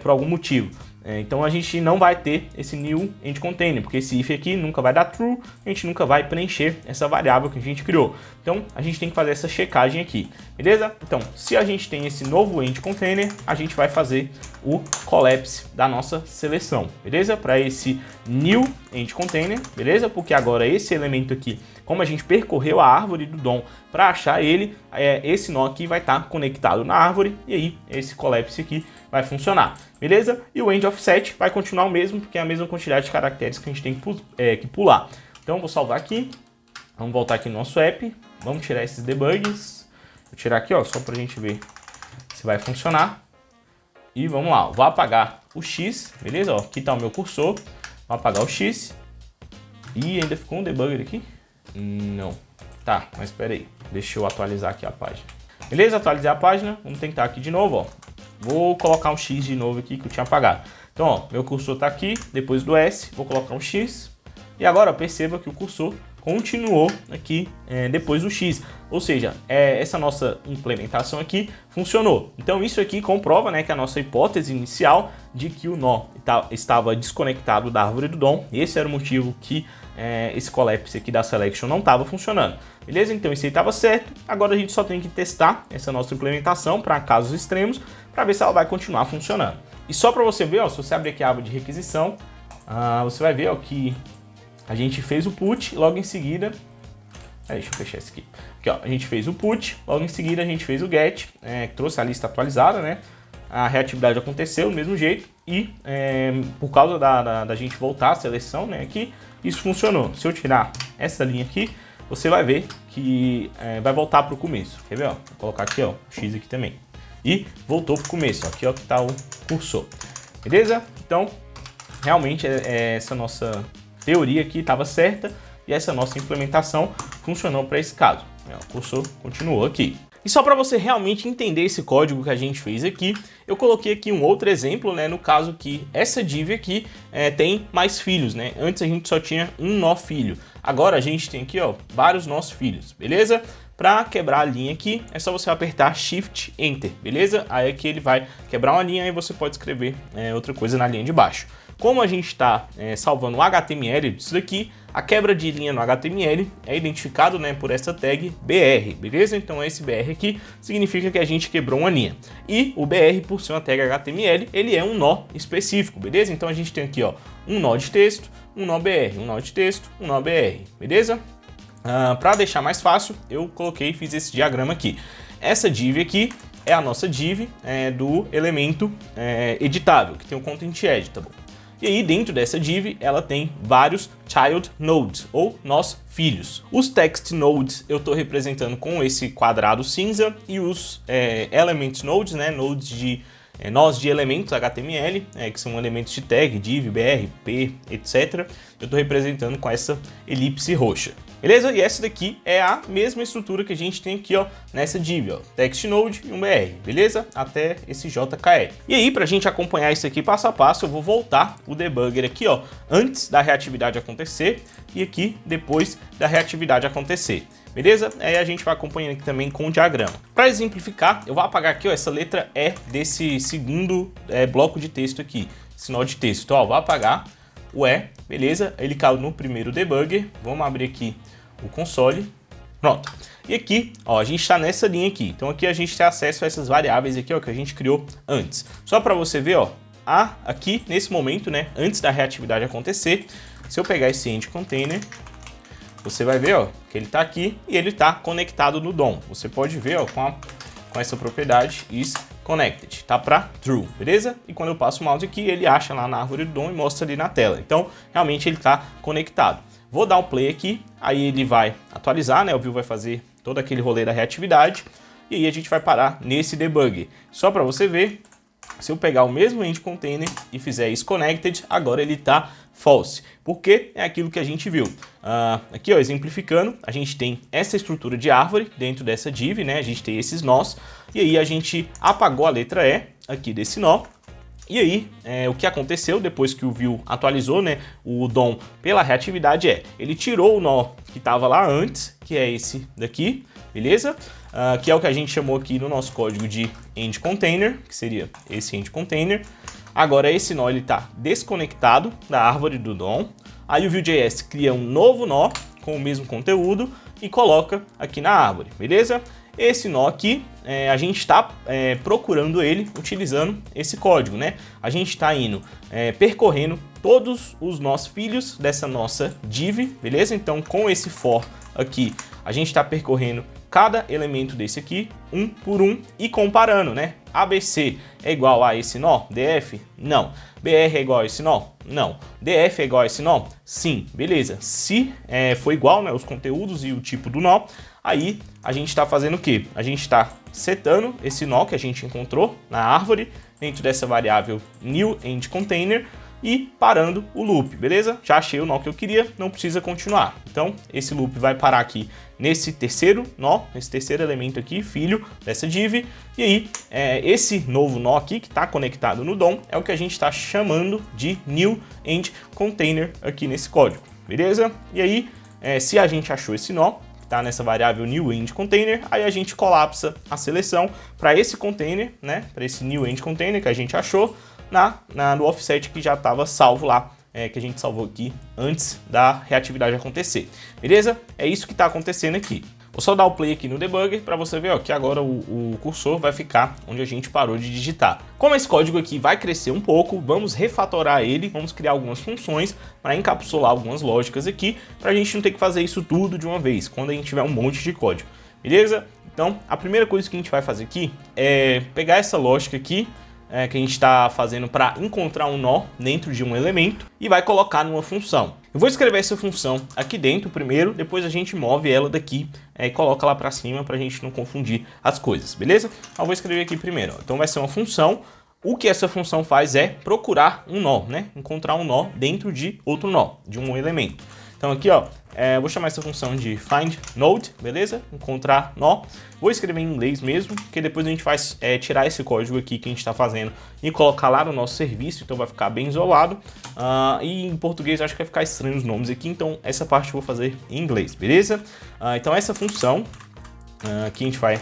por algum motivo. Então a gente não vai ter esse new end container, porque esse if aqui nunca vai dar true, a gente nunca vai preencher essa variável que a gente criou. Então a gente tem que fazer essa checagem aqui, beleza? Então, se a gente tem esse novo end container, a gente vai fazer o collapse da nossa seleção, beleza? Para esse new end container, beleza? Porque agora esse elemento aqui, como a gente percorreu a árvore do DOM para achar ele, esse nó aqui vai estar conectado na árvore e aí esse collapse aqui vai funcionar, beleza? E o end offset vai continuar o mesmo, porque é a mesma quantidade de caracteres que a gente tem que pular. Então vou salvar aqui, vamos voltar aqui no nosso app, vamos tirar esses debugs, vou tirar aqui, ó, só para a gente ver se vai funcionar. E vamos lá, vou apagar o X, beleza? Ó, aqui está o meu cursor, vou apagar o X e ainda ficou um debugger aqui. Não. Tá, mas espera aí. Deixa eu atualizar aqui a página. Beleza? Atualizei a página. Vamos tentar aqui de novo, ó. Vou colocar um X de novo aqui que eu tinha apagado. Então, ó, meu cursor tá aqui, depois do S, vou colocar um X. E agora, ó, perceba que o cursor continuou aqui depois do X. Ou seja, essa nossa implementação aqui funcionou. Então isso aqui comprova, né, que a nossa hipótese inicial de que o nó estava desconectado da árvore do DOM, esse era o motivo que esse collapse aqui da selection não estava funcionando. Beleza? Então isso aí estava certo. Agora a gente só tem que testar essa nossa implementação para casos extremos, para ver se ela vai continuar funcionando. E só para você ver, ó, se você abrir aqui a aba de requisição, você vai ver, ó, que a gente fez o put, logo em seguida... deixa eu fechar isso aqui. Aqui, ó, a gente fez o put, logo em seguida a gente fez o get, que trouxe a lista atualizada, né? A reatividade aconteceu do mesmo jeito e por causa da gente voltar a seleção, né, aqui, isso funcionou. Se eu tirar essa linha aqui, você vai ver que vai voltar para o começo. Quer ver? Ó? Vou colocar aqui, ó, o X aqui também. E voltou para o começo. Ó, aqui, ó, que está o cursor. Beleza? Então, realmente essa nossa teoria aqui estava certa e essa nossa implementação funcionou para esse caso. O cursor continuou aqui. E só para você realmente entender esse código que a gente fez aqui, eu coloquei aqui um outro exemplo, né, no caso que essa div aqui tem mais filhos, né? Antes a gente só tinha um nó filho, agora a gente tem aqui, ó, vários nós filhos, beleza? Para quebrar a linha aqui, é só você apertar Shift Enter, beleza? Aí aqui ele vai quebrar uma linha e você pode escrever outra coisa na linha de baixo. Como a gente está salvando o HTML disso daqui, a quebra de linha no HTML é identificado, né, por essa tag BR, beleza? Então esse BR aqui significa que a gente quebrou uma linha. E o BR, por ser uma tag HTML, ele é um nó específico, beleza? Então a gente tem aqui, ó, um nó de texto, um nó BR, um nó de texto, um nó BR, beleza? Para deixar mais fácil, eu fiz esse diagrama aqui. Essa div aqui é a nossa div do elemento editável, que tem o content editable. E aí dentro dessa div ela tem vários child nodes, ou nós filhos. Os text nodes eu estou representando com esse quadrado cinza e os element nodes, né, nodes de nós de elementos HTML, que são elementos de tag, div, br, p, etc. Eu estou representando com essa elipse roxa. Beleza? E essa daqui é a mesma estrutura que a gente tem aqui, ó, nessa div, ó, text node e um br, beleza? Até esse JKL. E aí, para a gente acompanhar isso aqui passo a passo, eu vou voltar o debugger aqui, ó, antes da reatividade acontecer e aqui depois da reatividade acontecer. Beleza? Aí a gente vai acompanhando aqui também com o diagrama. Para exemplificar, eu vou apagar aqui, ó, essa letra E desse segundo bloco de texto aqui, esse nó de texto. Então, ó, vou apagar o E, beleza? Ele caiu no primeiro debugger. Vamos abrir aqui o console. Pronto. E aqui, ó, a gente está nessa linha aqui. Então aqui a gente tem acesso a essas variáveis aqui, ó, que a gente criou antes. Só para você ver, ó, aqui nesse momento, né, antes da reatividade acontecer, se eu pegar esse end container, você vai ver, ó, que ele está aqui e ele está conectado no DOM. Você pode ver, ó, com essa propriedade is connected, tá para true, beleza? E quando eu passo o mouse aqui, ele acha lá na árvore do DOM e mostra ali na tela. Então, realmente ele está conectado. Vou dar um play aqui, aí ele vai atualizar, né? O Vue vai fazer todo aquele rolê da reatividade e aí a gente vai parar nesse debug. Só para você ver, se eu pegar o mesmo end container e fizer is connected, agora ele está false, porque é aquilo que a gente viu. Aqui, ó, exemplificando, a gente tem essa estrutura de árvore dentro dessa div, né? A gente tem esses nós e aí a gente apagou a letra E aqui desse nó. E aí, o que aconteceu depois que o Vue atualizou, né, o DOM pela reatividade ele tirou o nó que estava lá antes, que é esse daqui, beleza? Que é o que a gente chamou aqui no nosso código de end container, que seria esse end container. Agora esse nó está desconectado da árvore do DOM. Aí o Vue.js cria um novo nó com o mesmo conteúdo e coloca aqui na árvore, beleza? Esse nó aqui, a gente está procurando ele utilizando esse código, né? A gente está indo percorrendo todos os nós filhos dessa nossa div, beleza? Então com esse for aqui, a gente está percorrendo cada elemento desse aqui, um por um, e comparando, né? ABC é igual a esse nó? DF? Não. BR é igual a esse nó? Não. DF é igual a esse nó? Sim. Beleza. Se for igual, né, os conteúdos e o tipo do nó, aí a gente está fazendo o quê? A gente está setando esse nó que a gente encontrou na árvore dentro dessa variável new end container e parando o loop, beleza? Já achei o nó que eu queria, não precisa continuar. Então, esse loop vai parar aqui nesse terceiro nó, nesse terceiro elemento aqui, filho dessa div. E aí, esse novo nó aqui, que está conectado no DOM, é o que a gente está chamando de new end container aqui nesse código, beleza? E aí, se a gente achou esse nó, tá nessa variável new end container, aí a gente colapsa a seleção para esse container, né, para esse new end container que a gente achou no offset que já estava salvo lá, que a gente salvou aqui antes da reatividade acontecer, beleza? É isso que está acontecendo aqui. Vou só dar o play aqui no debugger para você ver, ó, que agora o cursor vai ficar onde a gente parou de digitar. Como esse código aqui vai crescer um pouco, vamos refatorar ele, vamos criar algumas funções para encapsular algumas lógicas aqui, para a gente não ter que fazer isso tudo de uma vez, quando a gente tiver um monte de código, beleza? Então, a primeira coisa que a gente vai fazer aqui é pegar essa lógica aqui, que a gente está fazendo para encontrar um nó dentro de um elemento e vai colocar numa função. Eu vou escrever essa função aqui dentro primeiro, depois a gente move ela daqui e coloca lá para cima para a gente não confundir as coisas, beleza? Eu vou escrever aqui primeiro. Então vai ser uma função. O que essa função faz é procurar um nó, né? Encontrar um nó dentro de outro nó, de um elemento. Então aqui, ó, vou chamar essa função de find node, beleza? Encontrar nó. Vou escrever em inglês mesmo, porque depois a gente vai tirar esse código aqui que a gente está fazendo e colocar lá no nosso serviço, então vai ficar bem isolado. E em português acho que vai ficar estranho os nomes aqui, então essa parte eu vou fazer em inglês, beleza? Então essa função, aqui a gente vai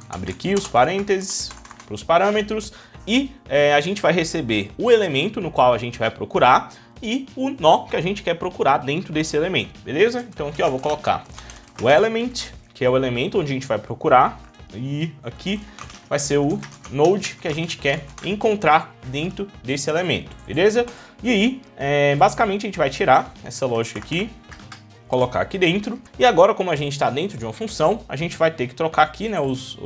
abrir aqui os parênteses para os parâmetros e a gente vai receber o elemento no qual a gente vai procurar e o nó que a gente quer procurar dentro desse elemento, beleza? Então aqui, ó, vou colocar o element, que é o elemento onde a gente vai procurar, e aqui vai ser o node que a gente quer encontrar dentro desse elemento, beleza? E aí, basicamente a gente vai tirar essa lógica aqui, colocar aqui dentro, e agora como a gente está dentro de uma função, a gente vai ter que trocar aqui, né,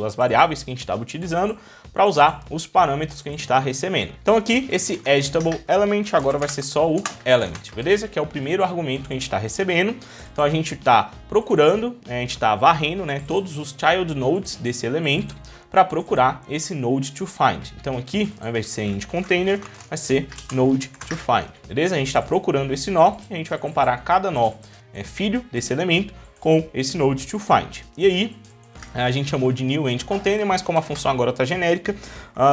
as variáveis que a gente estava utilizando para usar os parâmetros que a gente está recebendo. Então aqui, esse editable element agora vai ser só o element, beleza? Que é o primeiro argumento que a gente está recebendo. Então a gente está procurando, a gente está varrendo, né, todos os child nodes desse elemento para procurar esse node to find. Então aqui, ao invés de ser end container, vai ser node to find, beleza? A gente está procurando esse nó e a gente vai comparar cada nó filho desse elemento com esse node to find. E aí, a gente chamou de new end container, mas como a função agora está genérica,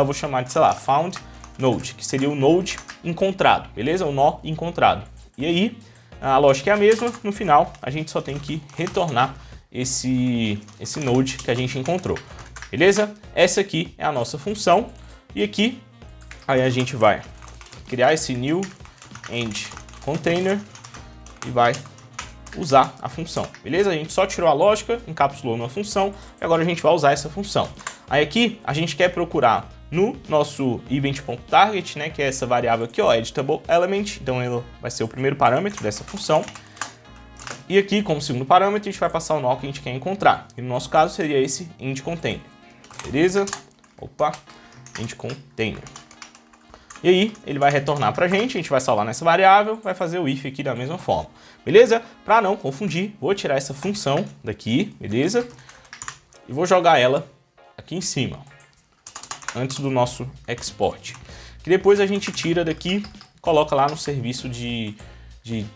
vou chamar de, sei lá, found node, que seria o node encontrado, beleza? O nó encontrado. E aí, a lógica é a mesma, no final a gente só tem que retornar esse node que a gente encontrou, beleza? Essa aqui é a nossa função, e aqui aí a gente vai criar esse new end container e vai usar a função, beleza? A gente só tirou a lógica, encapsulou numa função e agora a gente vai usar essa função. Aí aqui a gente quer procurar no nosso event.target, né, que é essa variável aqui, ó, editable element, então ele vai ser o primeiro parâmetro dessa função. E aqui, como segundo parâmetro, a gente vai passar o nó que a gente quer encontrar. E no nosso caso seria esse end container, beleza? Opa, end container. E aí, ele vai retornar pra gente, a gente vai salvar nessa variável, vai fazer o if aqui da mesma forma, beleza? Para não confundir, vou tirar essa função daqui, beleza? E vou jogar ela aqui em cima, antes do nosso export. Que depois a gente tira daqui, coloca lá no serviço de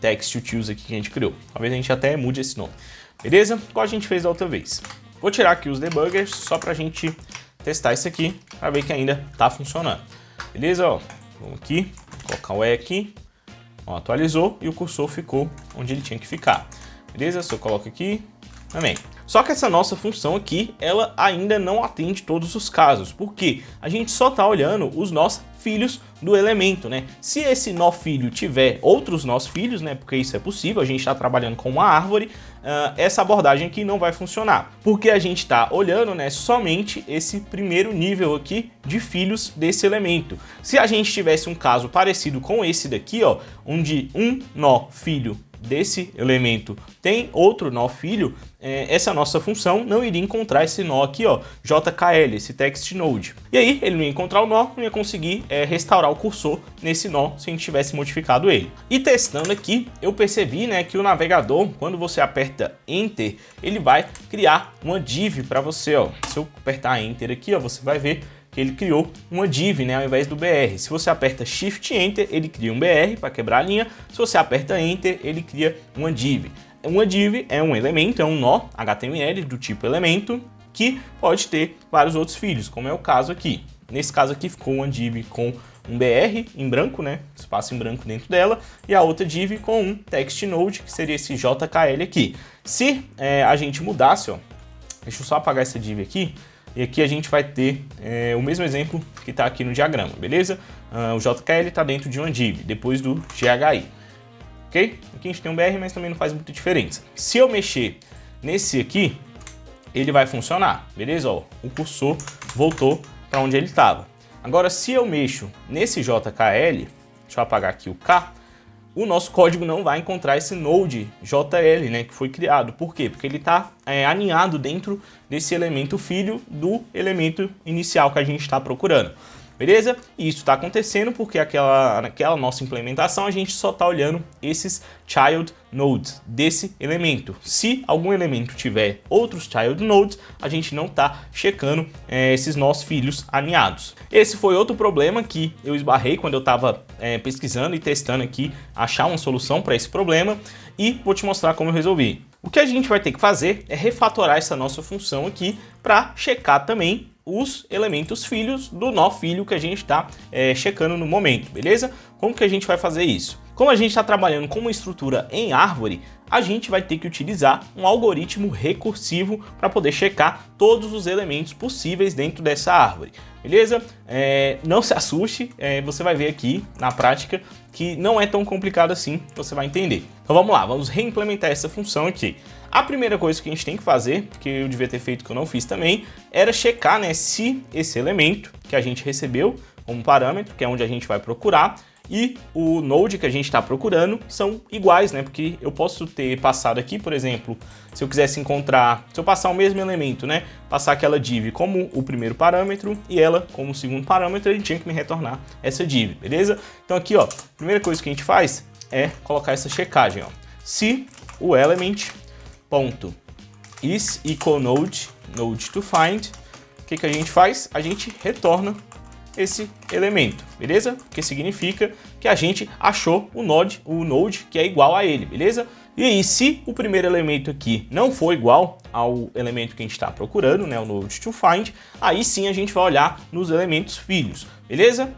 text utils aqui que a gente criou. Talvez a gente até mude esse nome, beleza? Igual a gente fez da outra vez. Vou tirar aqui os debuggers, só pra gente testar isso aqui, para ver que ainda tá funcionando. Beleza, ó, vamos aqui, colocar o E aqui, ó, atualizou e o cursor ficou onde ele tinha que ficar. Beleza, se eu coloco aqui, também. Só que essa nossa função aqui, ela ainda não atende todos os casos, porque a gente só está olhando os nós filhos do elemento, né? Se esse nó filho tiver outros nós filhos, né? Porque isso é possível, a gente está trabalhando com uma árvore, essa abordagem aqui não vai funcionar, porque a gente está olhando, né, somente esse primeiro nível aqui de filhos desse elemento. Se a gente tivesse um caso parecido com esse daqui, ó, onde um nó filho desse elemento tem outro nó filho, essa nossa função não iria encontrar esse nó aqui, ó, JKL, esse text node. E aí ele não ia encontrar o nó, não ia conseguir restaurar o cursor nesse nó se a gente tivesse modificado ele. E testando aqui, eu percebi, né, que o navegador, quando você aperta Enter, ele vai criar uma div para você, ó. Se eu apertar Enter aqui, ó, você vai ver que ele criou uma div, né, ao invés do BR. Se você aperta Shift Enter, ele cria um BR para quebrar a linha. Se você aperta Enter, ele cria uma div. Uma div é um elemento, é um nó HTML do tipo elemento que pode ter vários outros filhos, como é o caso aqui. Nesse caso aqui ficou uma div com um BR em branco, né, espaço em branco dentro dela, e a outra div com um text node, que seria esse JKL aqui. Se a gente mudasse, ó, deixa eu só apagar essa div aqui, e aqui a gente vai ter o mesmo exemplo que está aqui no diagrama, beleza? O JKL está dentro de uma div, depois do GHI, ok? Aqui a gente tem um BR, mas também não faz muita diferença. Se eu mexer nesse aqui, ele vai funcionar, beleza? Ó, o cursor voltou para onde ele estava. Agora, se eu mexo nesse JKL, deixa eu apagar aqui o K, o nosso código não vai encontrar esse node JL, né, que foi criado. Por quê? Porque ele está aninhado dentro desse elemento filho do elemento inicial que a gente está procurando. Beleza? E isso está acontecendo porque naquela nossa implementação a gente só está olhando esses child nodes desse elemento. Se algum elemento tiver outros child nodes, a gente não está checando esses nossos filhos alinhados. Esse foi outro problema que eu esbarrei quando eu estava pesquisando e testando aqui, achar uma solução para esse problema, e vou te mostrar como eu resolvi. O que a gente vai ter que fazer é refatorar essa nossa função aqui para checar também os elementos filhos do nó filho que a gente está checando no momento, beleza? Como que a gente vai fazer isso? Como a gente está trabalhando com uma estrutura em árvore, a gente vai ter que utilizar um algoritmo recursivo para poder checar todos os elementos possíveis dentro dessa árvore, beleza? Não se assuste, você vai ver aqui na prática que não é tão complicado assim, você vai entender. Então vamos lá, vamos reimplementar essa função aqui. A primeira coisa que a gente tem que fazer, que eu devia ter feito que eu não fiz também, era checar, né, se esse elemento que a gente recebeu como parâmetro, que é onde a gente vai procurar, e o node que a gente está procurando são iguais, né? Porque eu posso ter passado aqui, por exemplo, se eu quisesse encontrar, se eu passar o mesmo elemento, né? Passar aquela div como o primeiro parâmetro e ela como o segundo parâmetro, ele tinha que me retornar essa div, beleza? Então aqui, ó, a primeira coisa que a gente faz é colocar essa checagem, ó. Se o element ponto is equal node to find, o que a gente faz? A gente retorna esse elemento, beleza? Porque significa que a gente achou o node que é igual a ele, beleza? E aí, se o primeiro elemento aqui não for igual ao elemento que a gente está procurando, né, o node to find, aí sim a gente vai olhar nos elementos filhos, beleza?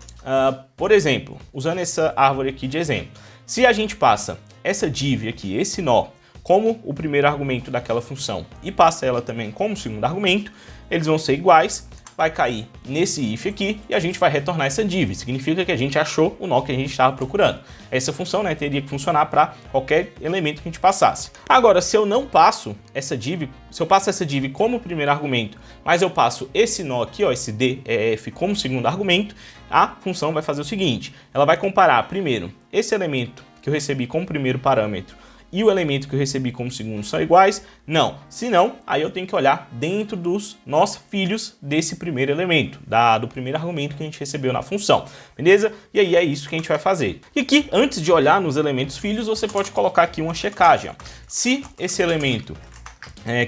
Por exemplo, usando essa árvore aqui de exemplo, se a gente passa essa div aqui, esse nó, como o primeiro argumento daquela função e passa ela também como segundo argumento, eles vão ser iguais, vai cair nesse if aqui e a gente vai retornar essa div. Significa que a gente achou o nó que a gente estava procurando. Essa função, né, teria que funcionar para qualquer elemento que a gente passasse. Agora, se eu não passo essa div, se eu passo essa div como primeiro argumento, mas eu passo esse nó aqui, ó, esse def como segundo argumento, a função vai fazer o seguinte, ela vai comparar primeiro esse elemento que eu recebi como primeiro parâmetro e o elemento que eu recebi como segundo são iguais? Não. Se não, aí eu tenho que olhar dentro dos nossos filhos desse primeiro elemento, do primeiro argumento que a gente recebeu na função, beleza? E aí é isso que a gente vai fazer. E aqui, antes de olhar nos elementos filhos, você pode colocar aqui uma checagem, ó. Se esse elemento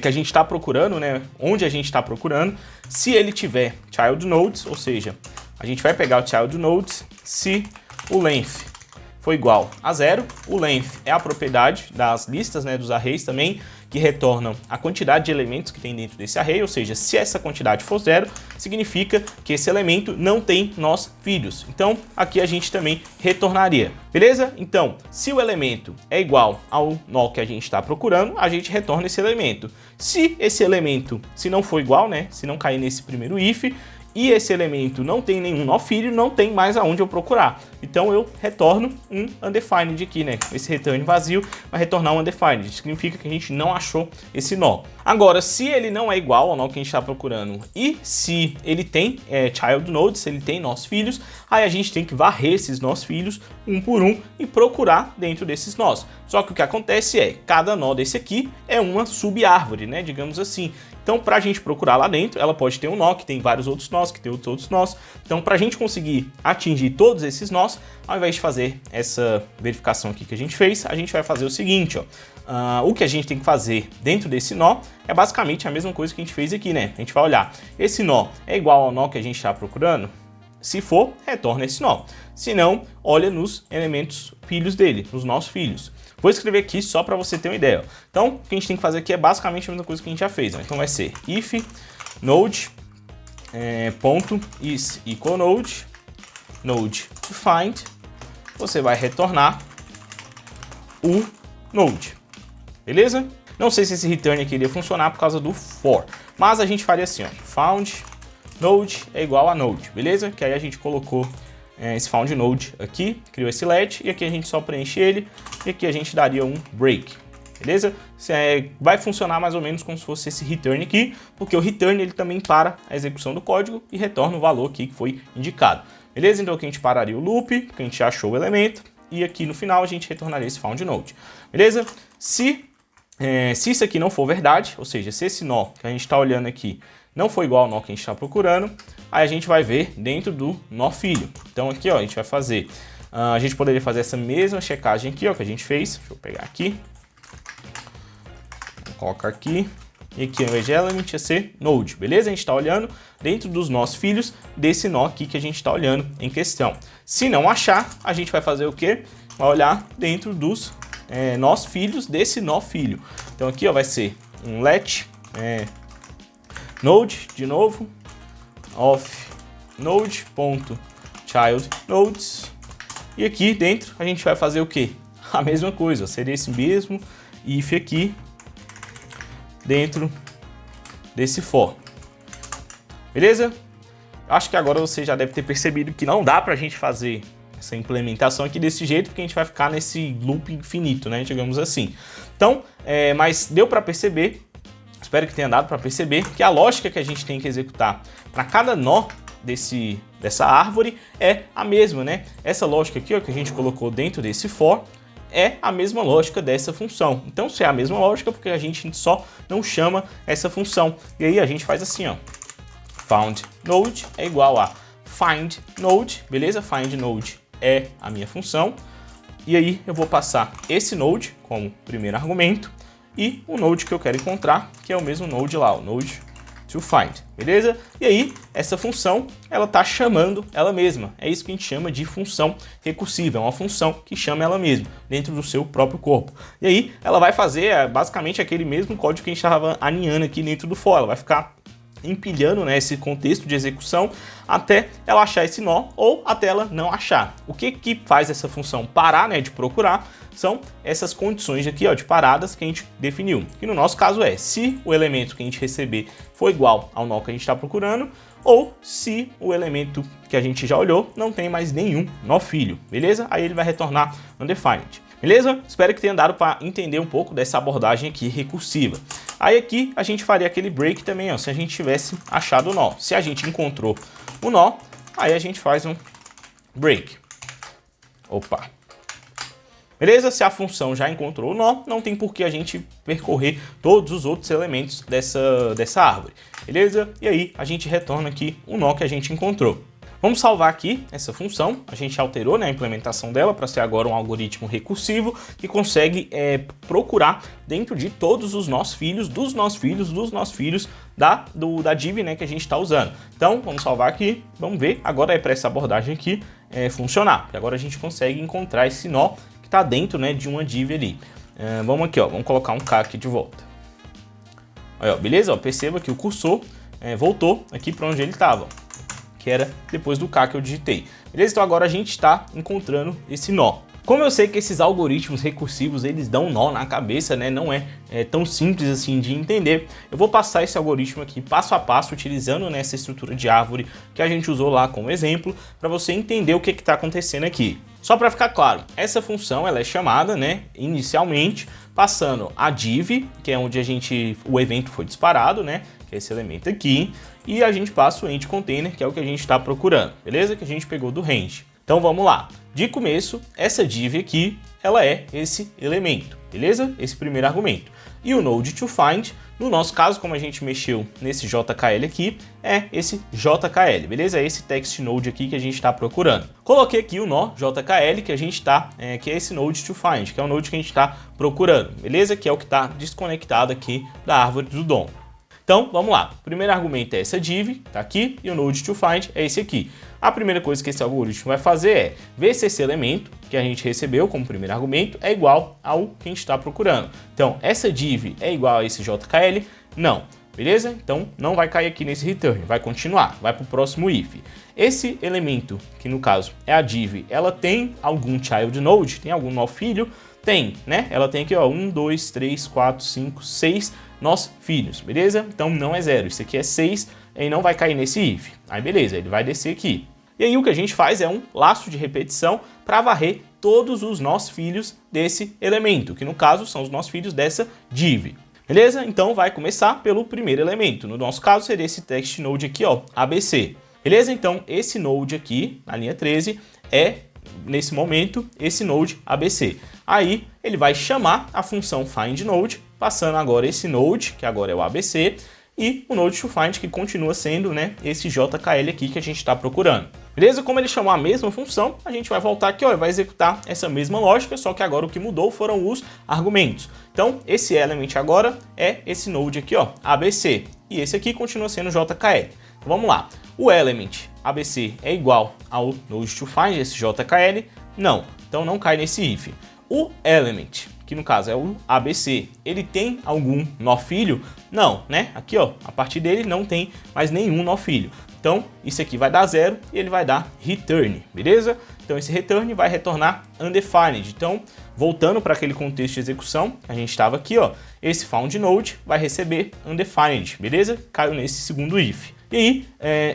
que a gente está procurando, né, onde a gente está procurando, se ele tiver child nodes, ou seja, a gente vai pegar o child nodes, se o length for igual a 0, o length é a propriedade das listas, né, dos arrays também, que retornam a quantidade de elementos que tem dentro desse array, ou seja, se essa quantidade for 0, significa que esse elemento não tem nós filhos. Então, aqui a gente também retornaria, beleza? Então, se o elemento é igual ao nó que a gente está procurando, a gente retorna esse elemento. Se esse elemento, se não for igual, né, se não cair nesse primeiro if, e esse elemento não tem nenhum nó filho, não tem mais aonde eu procurar. Então eu retorno um undefined aqui, né? Esse return vazio vai retornar um undefined. Significa que a gente não achou esse nó. Agora, se ele não é igual ao nó que a gente está procurando e se ele tem child nodes, se ele tem nós filhos, aí a gente tem que varrer esses nós filhos um por um e procurar dentro desses nós. Só que o que acontece é, cada nó desse aqui é uma sub-árvore, né? Digamos assim. Então, para a gente procurar lá dentro, ela pode ter um nó, que tem vários outros nós, que tem outros nós. Então, para a gente conseguir atingir todos esses nós, ao invés de fazer essa verificação aqui que a gente fez, a gente vai fazer o seguinte, ó. O que a gente tem que fazer dentro desse nó é basicamente a mesma coisa que a gente fez aqui, né? A gente vai olhar, esse nó é igual ao nó que a gente está procurando? Se for, retorna esse nó. Se não, olha nos elementos filhos dele, nos nossos filhos. Vou escrever aqui só para você ter uma ideia. Então, o que a gente tem que fazer aqui é basicamente a mesma coisa que a gente já fez. Né? Então, vai ser if node ponto is equal node node to find, você vai retornar o node, beleza? Não sei se esse return aqui iria funcionar por causa do for, mas a gente faria assim, ó, found node é igual a node, beleza? Que aí a gente colocou esse found node aqui, criou esse let, e aqui a gente só preenche ele, e aqui a gente daria um break, beleza? Vai funcionar mais ou menos como se fosse esse return aqui, porque o return ele também para a execução do código e retorna o valor aqui que foi indicado, beleza? Então aqui a gente pararia o loop, porque a gente achou o elemento, e aqui no final a gente retornaria esse found node, beleza? Se isso aqui não for verdade, ou seja, se esse nó que a gente está olhando aqui não for igual ao nó que a gente está procurando, aí a gente vai ver dentro do nó filho. Então aqui, ó, a gente vai fazer, a gente poderia fazer essa mesma checagem aqui, ó, que a gente fez. Deixa eu pegar aqui, vou colocar aqui, e aqui ao invés de element ia ser node, beleza? A gente está olhando dentro dos nós filhos desse nó aqui que a gente está olhando em questão. Se não achar, a gente vai fazer o quê? Vai olhar dentro dos nós filhos desse nó filho. Então aqui, ó, vai ser um let node, de novo, of node.child nodes, e aqui dentro a gente vai fazer o que? A mesma coisa, seria esse mesmo if aqui dentro desse for, beleza? Acho que agora você já deve ter percebido que não dá pra gente fazer essa implementação aqui desse jeito, porque a gente vai ficar nesse loop infinito, né, digamos assim. Então, mas deu pra perceber, espero que tenha dado para perceber que a lógica que a gente tem que executar para cada nó dessa árvore é a mesma, né? Essa lógica aqui, ó, que a gente colocou dentro desse for é a mesma lógica dessa função. Então, se é a mesma lógica, porque a gente só não chama essa função. E aí a gente faz assim, ó, found node é igual a find node, beleza? Find node é a minha função. E aí eu vou passar esse node como primeiro argumento e o node que eu quero encontrar, que é o mesmo node lá, o node to find, beleza? E aí, essa função, ela tá chamando ela mesma. É isso que a gente chama de função recursiva, é uma função que chama ela mesma, dentro do seu próprio corpo. E aí, ela vai fazer basicamente aquele mesmo código que a gente estava aninhando aqui dentro do for, ela vai ficar empilhando, né, esse contexto de execução até ela achar esse nó ou até ela não achar. O que que faz essa função parar, né, de procurar são essas condições aqui, ó, de paradas que a gente definiu. Que no nosso caso é se o elemento que a gente receber for igual ao nó que a gente está procurando ou se o elemento que a gente já olhou não tem mais nenhum nó filho, beleza? Aí ele vai retornar undefined. Beleza? Espero que tenha dado para entender um pouco dessa abordagem aqui recursiva. Aí aqui a gente faria aquele break também, ó, se a gente tivesse achado o nó. Se a gente encontrou o nó, aí a gente faz um break. Opa! Beleza? Se a função já encontrou o nó, não tem por que a gente percorrer todos os outros elementos dessa árvore. Beleza? E aí a gente retorna aqui o nó que a gente encontrou. Vamos salvar aqui essa função, a gente alterou, né, a implementação dela para ser agora um algoritmo recursivo que consegue procurar dentro de todos os nós filhos, dos nós filhos da div, né, que a gente está usando. Então vamos salvar aqui, vamos ver agora para essa abordagem aqui funcionar, porque agora a gente consegue encontrar esse nó que está dentro, né, de uma div ali. Vamos aqui, ó, vamos colocar um K aqui de volta. Aí, ó, beleza? Ó, perceba que o cursor voltou aqui para onde ele estava, que era depois do K que eu digitei. Beleza? Então agora a gente está encontrando esse nó. Como eu sei que esses algoritmos recursivos, eles dão nó na cabeça, né? Não é tão simples assim de entender. Eu vou passar esse algoritmo aqui passo a passo, utilizando nessa estrutura de árvore que a gente usou lá como exemplo, para você entender o que está acontecendo aqui. Só para ficar claro, essa função ela é chamada, né, inicialmente, passando a div, que é onde o evento foi disparado, né, que é esse elemento aqui, e a gente passa o end-container, que é o que a gente está procurando, beleza? Que a gente pegou do range. Então vamos lá. De começo, essa div aqui, ela é esse elemento, beleza? Esse primeiro argumento. E o node to find, no nosso caso, como a gente mexeu nesse JKL aqui, é esse JKL, beleza? É esse text node aqui que a gente está procurando. Coloquei aqui o nó JKL que a gente está, que é esse node to find, que é o node que a gente está procurando, beleza? Que é o que está desconectado aqui da árvore do DOM. Então, vamos lá. O primeiro argumento é essa div, tá aqui, e o node to find é esse aqui. A primeira coisa que esse algoritmo vai fazer é ver se esse elemento que a gente recebeu como primeiro argumento é igual ao que a gente está procurando. Então, essa div é igual a esse JKL? Não. beleza? Então não vai cair aqui nesse return, vai continuar, vai para o próximo if. Esse elemento, que no caso é a div, ela tem algum child node, tem algum nó filho? Tem, né? Ela tem aqui, ó, 1, 2, 3, 4, 5, 6 nós filhos, beleza? Então não é 0, isso aqui é 6 e não vai cair nesse if. Aí beleza, ele vai descer aqui. E aí o que a gente faz é um laço de repetição para varrer todos os nós filhos desse elemento, que no caso são os nós filhos dessa div. Beleza? Então vai começar pelo primeiro elemento. No nosso caso seria esse text node aqui, ó, ABC. Beleza? Então esse node aqui, na linha 13, é, nesse momento, esse node ABC. Aí ele vai chamar a função findNode, passando agora esse node, que agora é o ABC, e o node toFind, que continua sendo, né, esse JKL aqui que a gente está procurando. Beleza? Como ele chamou a mesma função, a gente vai voltar aqui, ó, e vai executar essa mesma lógica, só que agora o que mudou foram os argumentos. Então, esse element agora é esse node aqui, ó, ABC, e esse aqui continua sendo JKL. Então, vamos lá. O element ABC é igual ao node toFind, esse JKL? Não. Então, não cai nesse if. O element, que no caso é o ABC, ele tem algum nó filho? Não, né? Aqui, ó, a partir dele não tem mais nenhum nó filho. Então, isso aqui vai dar 0 e ele vai dar return, beleza? Então, esse return vai retornar undefined. Então, voltando para aquele contexto de execução, a gente estava aqui, ó, esse foundNode vai receber undefined, beleza? Caiu nesse segundo if. E aí,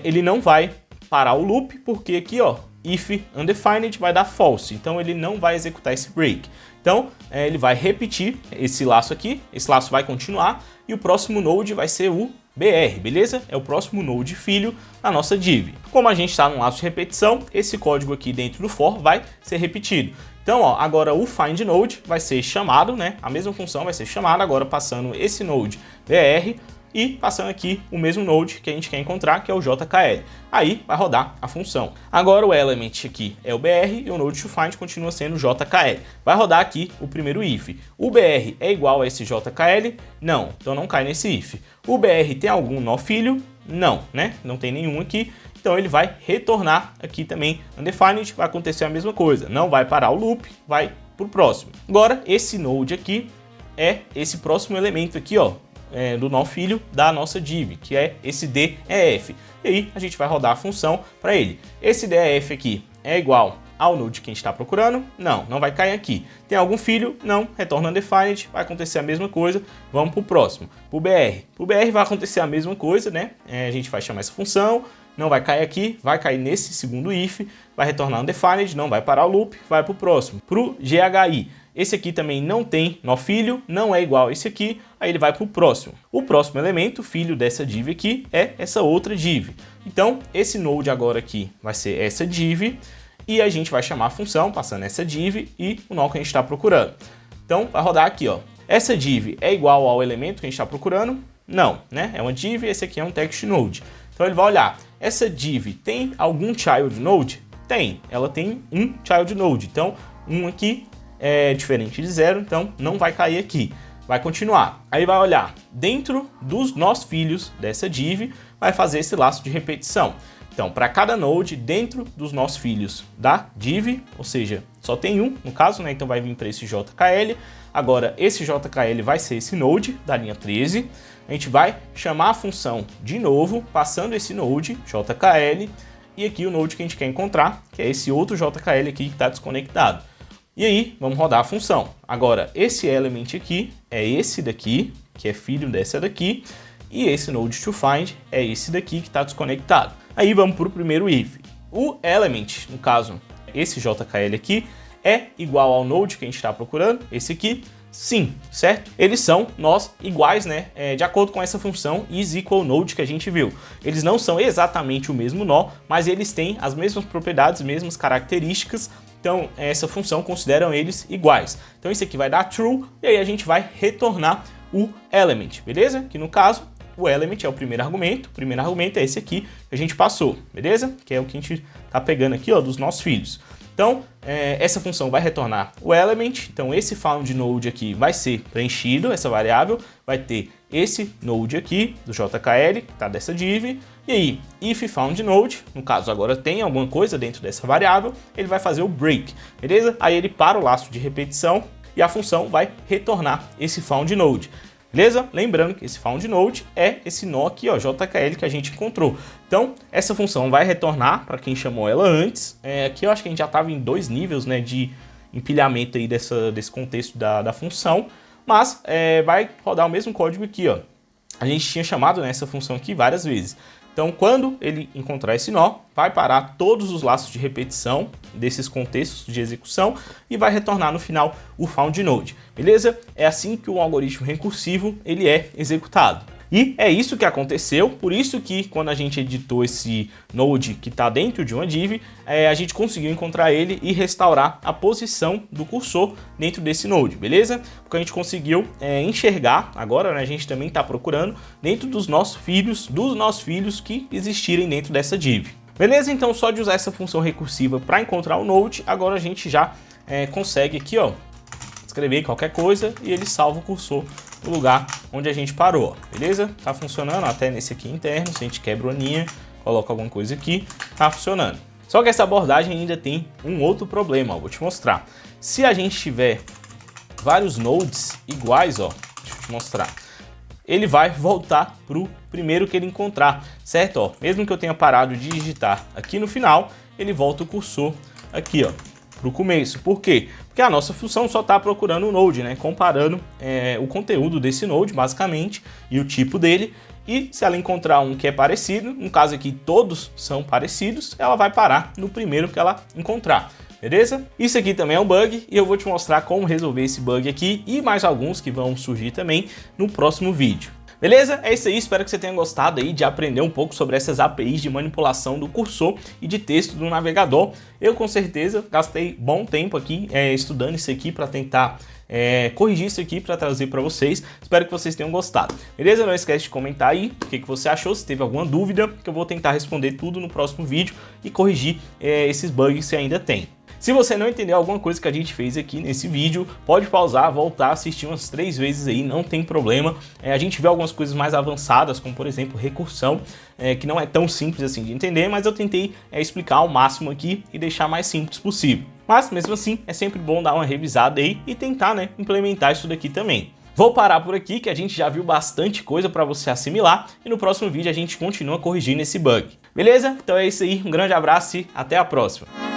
ele não vai parar o loop, porque aqui, ó, if undefined vai dar false. Então, ele não vai executar esse break. Então, ele vai repetir esse laço aqui, esse laço vai continuar, e o próximo node vai ser o BR, beleza? É o próximo node filho na nossa div. Como a gente está num laço de repetição, esse código aqui dentro do for vai ser repetido. Então, ó, agora o findNode vai ser chamado, né? A mesma função vai ser chamada, agora passando esse node BR e passando aqui o mesmo node que a gente quer encontrar, que é o JKL. Aí vai rodar a função. Agora o element aqui é o BR e o node toFind continua sendo o JKL. Vai rodar aqui o primeiro if. O BR é igual a esse JKL? Não, então não cai nesse if. O BR tem algum nó filho? Não, né? Não tem nenhum aqui. Então ele vai retornar aqui também undefined, vai acontecer a mesma coisa. Não vai parar o loop, vai para o próximo. Agora esse node aqui é esse próximo elemento aqui, ó, do nó filho da nossa div, que é esse DEF. E aí a gente vai rodar a função para ele. Esse DEF aqui é igual ao node que a gente está procurando? Não, não vai cair aqui. Tem algum filho? Não, retorna undefined, vai acontecer a mesma coisa. Vamos para o próximo, para o BR. Para o BR vai acontecer a mesma coisa, né? A gente vai chamar essa função, não vai cair aqui, vai cair nesse segundo if, vai retornar undefined, não vai parar o loop, vai para o próximo. Para o GHI, esse aqui também não tem nó filho, não é igual a esse aqui, aí ele vai para o próximo. O próximo elemento, filho dessa div aqui, é essa outra div. Então, esse node agora aqui vai ser essa div, e a gente vai chamar a função, passando essa div e o nó que a gente está procurando. Então, vai rodar aqui, ó. Essa div é igual ao elemento que a gente está procurando? Não, né? É uma div, esse aqui é um text node. Então, ele vai olhar, essa div tem algum child node? Tem, ela tem um child node. Então, um aqui é diferente de 0, então não vai cair aqui. Vai continuar. Aí vai olhar dentro dos nós filhos dessa div, vai fazer esse laço de repetição. Então, para cada node dentro dos nossos filhos da div, ou seja, só tem um no caso, né? Então vai vir para esse JKL. Agora, esse JKL vai ser esse node da linha 13. A gente vai chamar a função de novo, passando esse node, JKL, e aqui o node que a gente quer encontrar, que é esse outro JKL aqui que está desconectado. E aí, vamos rodar a função. Agora, esse element aqui é esse daqui, que é filho dessa daqui, e esse node toFind é esse daqui que está desconectado. Aí vamos para o primeiro if. O element, no caso, esse JKL aqui, é igual ao node que a gente está procurando, esse aqui? Sim, certo? Eles são nós iguais, né? De acordo com essa função isEqualNode que a gente viu. Eles não são exatamente o mesmo nó, mas eles têm as mesmas propriedades, mesmas características. Então, essa função consideram eles iguais. Então, isso aqui vai dar true e aí a gente vai retornar o element, beleza? Que no caso, o element é o primeiro argumento é esse aqui que a gente passou, beleza? Que é o que a gente tá pegando aqui, ó, dos nossos filhos. Então, essa função vai retornar o element, então esse foundNode aqui vai ser preenchido, essa variável, vai ter esse node aqui do JKL, que tá dessa div, e aí, if foundNode, no caso agora tem alguma coisa dentro dessa variável, ele vai fazer o break, beleza? Aí ele para o laço de repetição e a função vai retornar esse foundNode. beleza? Lembrando que esse found node é esse nó aqui, ó, JKL que a gente encontrou. Então, essa função vai retornar para quem chamou ela antes. Aqui eu acho que a gente já estava em 2 níveis, né, de empilhamento aí desse contexto da função, mas vai rodar o mesmo código aqui, ó. A gente tinha chamado, né, essa função aqui várias vezes. Então, quando ele encontrar esse nó, vai parar todos os laços de repetição desses contextos de execução e vai retornar no final o found node, beleza? É assim que o algoritmo recursivo ele é executado. E é isso que aconteceu, por isso que quando a gente editou esse node que está dentro de uma div, a gente conseguiu encontrar ele e restaurar a posição do cursor dentro desse node, beleza? Porque a gente conseguiu enxergar, agora, né, a gente também está procurando dentro dos nossos filhos que existirem dentro dessa div. Beleza? Então só de usar essa função recursiva para encontrar o node, agora a gente já consegue aqui, ó, escrever qualquer coisa e ele salva o cursor no lugar onde a gente parou, beleza? Tá funcionando até nesse aqui interno, se a gente quebra a linha, coloca alguma coisa aqui, tá funcionando. Só que essa abordagem ainda tem um outro problema, ó, vou te mostrar. Se a gente tiver vários nodes iguais, ó, deixa eu te mostrar, ele vai voltar pro primeiro que ele encontrar, certo? Ó, mesmo que eu tenha parado de digitar aqui no final, ele volta o cursor aqui, ó, pro começo. Por quê? Porque a nossa função só está procurando o node, né? Comparando o conteúdo desse node, basicamente, e o tipo dele. E se ela encontrar um que é parecido, no caso aqui todos são parecidos, ela vai parar no primeiro que ela encontrar. Beleza? Isso aqui também é um bug e eu vou te mostrar como resolver esse bug aqui e mais alguns que vão surgir também no próximo vídeo. Beleza? É isso aí, espero que você tenha gostado aí de aprender um pouco sobre essas APIs de manipulação do cursor e de texto do navegador. Eu com certeza gastei bom tempo aqui estudando isso aqui para tentar corrigir isso aqui para trazer para vocês. Espero que vocês tenham gostado. Beleza? Não esquece de comentar aí o que você achou, se teve alguma dúvida, que eu vou tentar responder tudo no próximo vídeo e corrigir esses bugs que ainda tem. Se você não entendeu alguma coisa que a gente fez aqui nesse vídeo, pode pausar, voltar, assistir umas 3 vezes aí, não tem problema. A gente vê algumas coisas mais avançadas, como por exemplo recursão, que não é tão simples assim de entender, mas eu tentei explicar ao máximo aqui e deixar mais simples possível. Mas mesmo assim, é sempre bom dar uma revisada aí e tentar, né, implementar isso daqui também. Vou parar por aqui, que a gente já viu bastante coisa para você assimilar, e no próximo vídeo a gente continua corrigindo esse bug. Beleza? Então é isso aí, um grande abraço e até a próxima!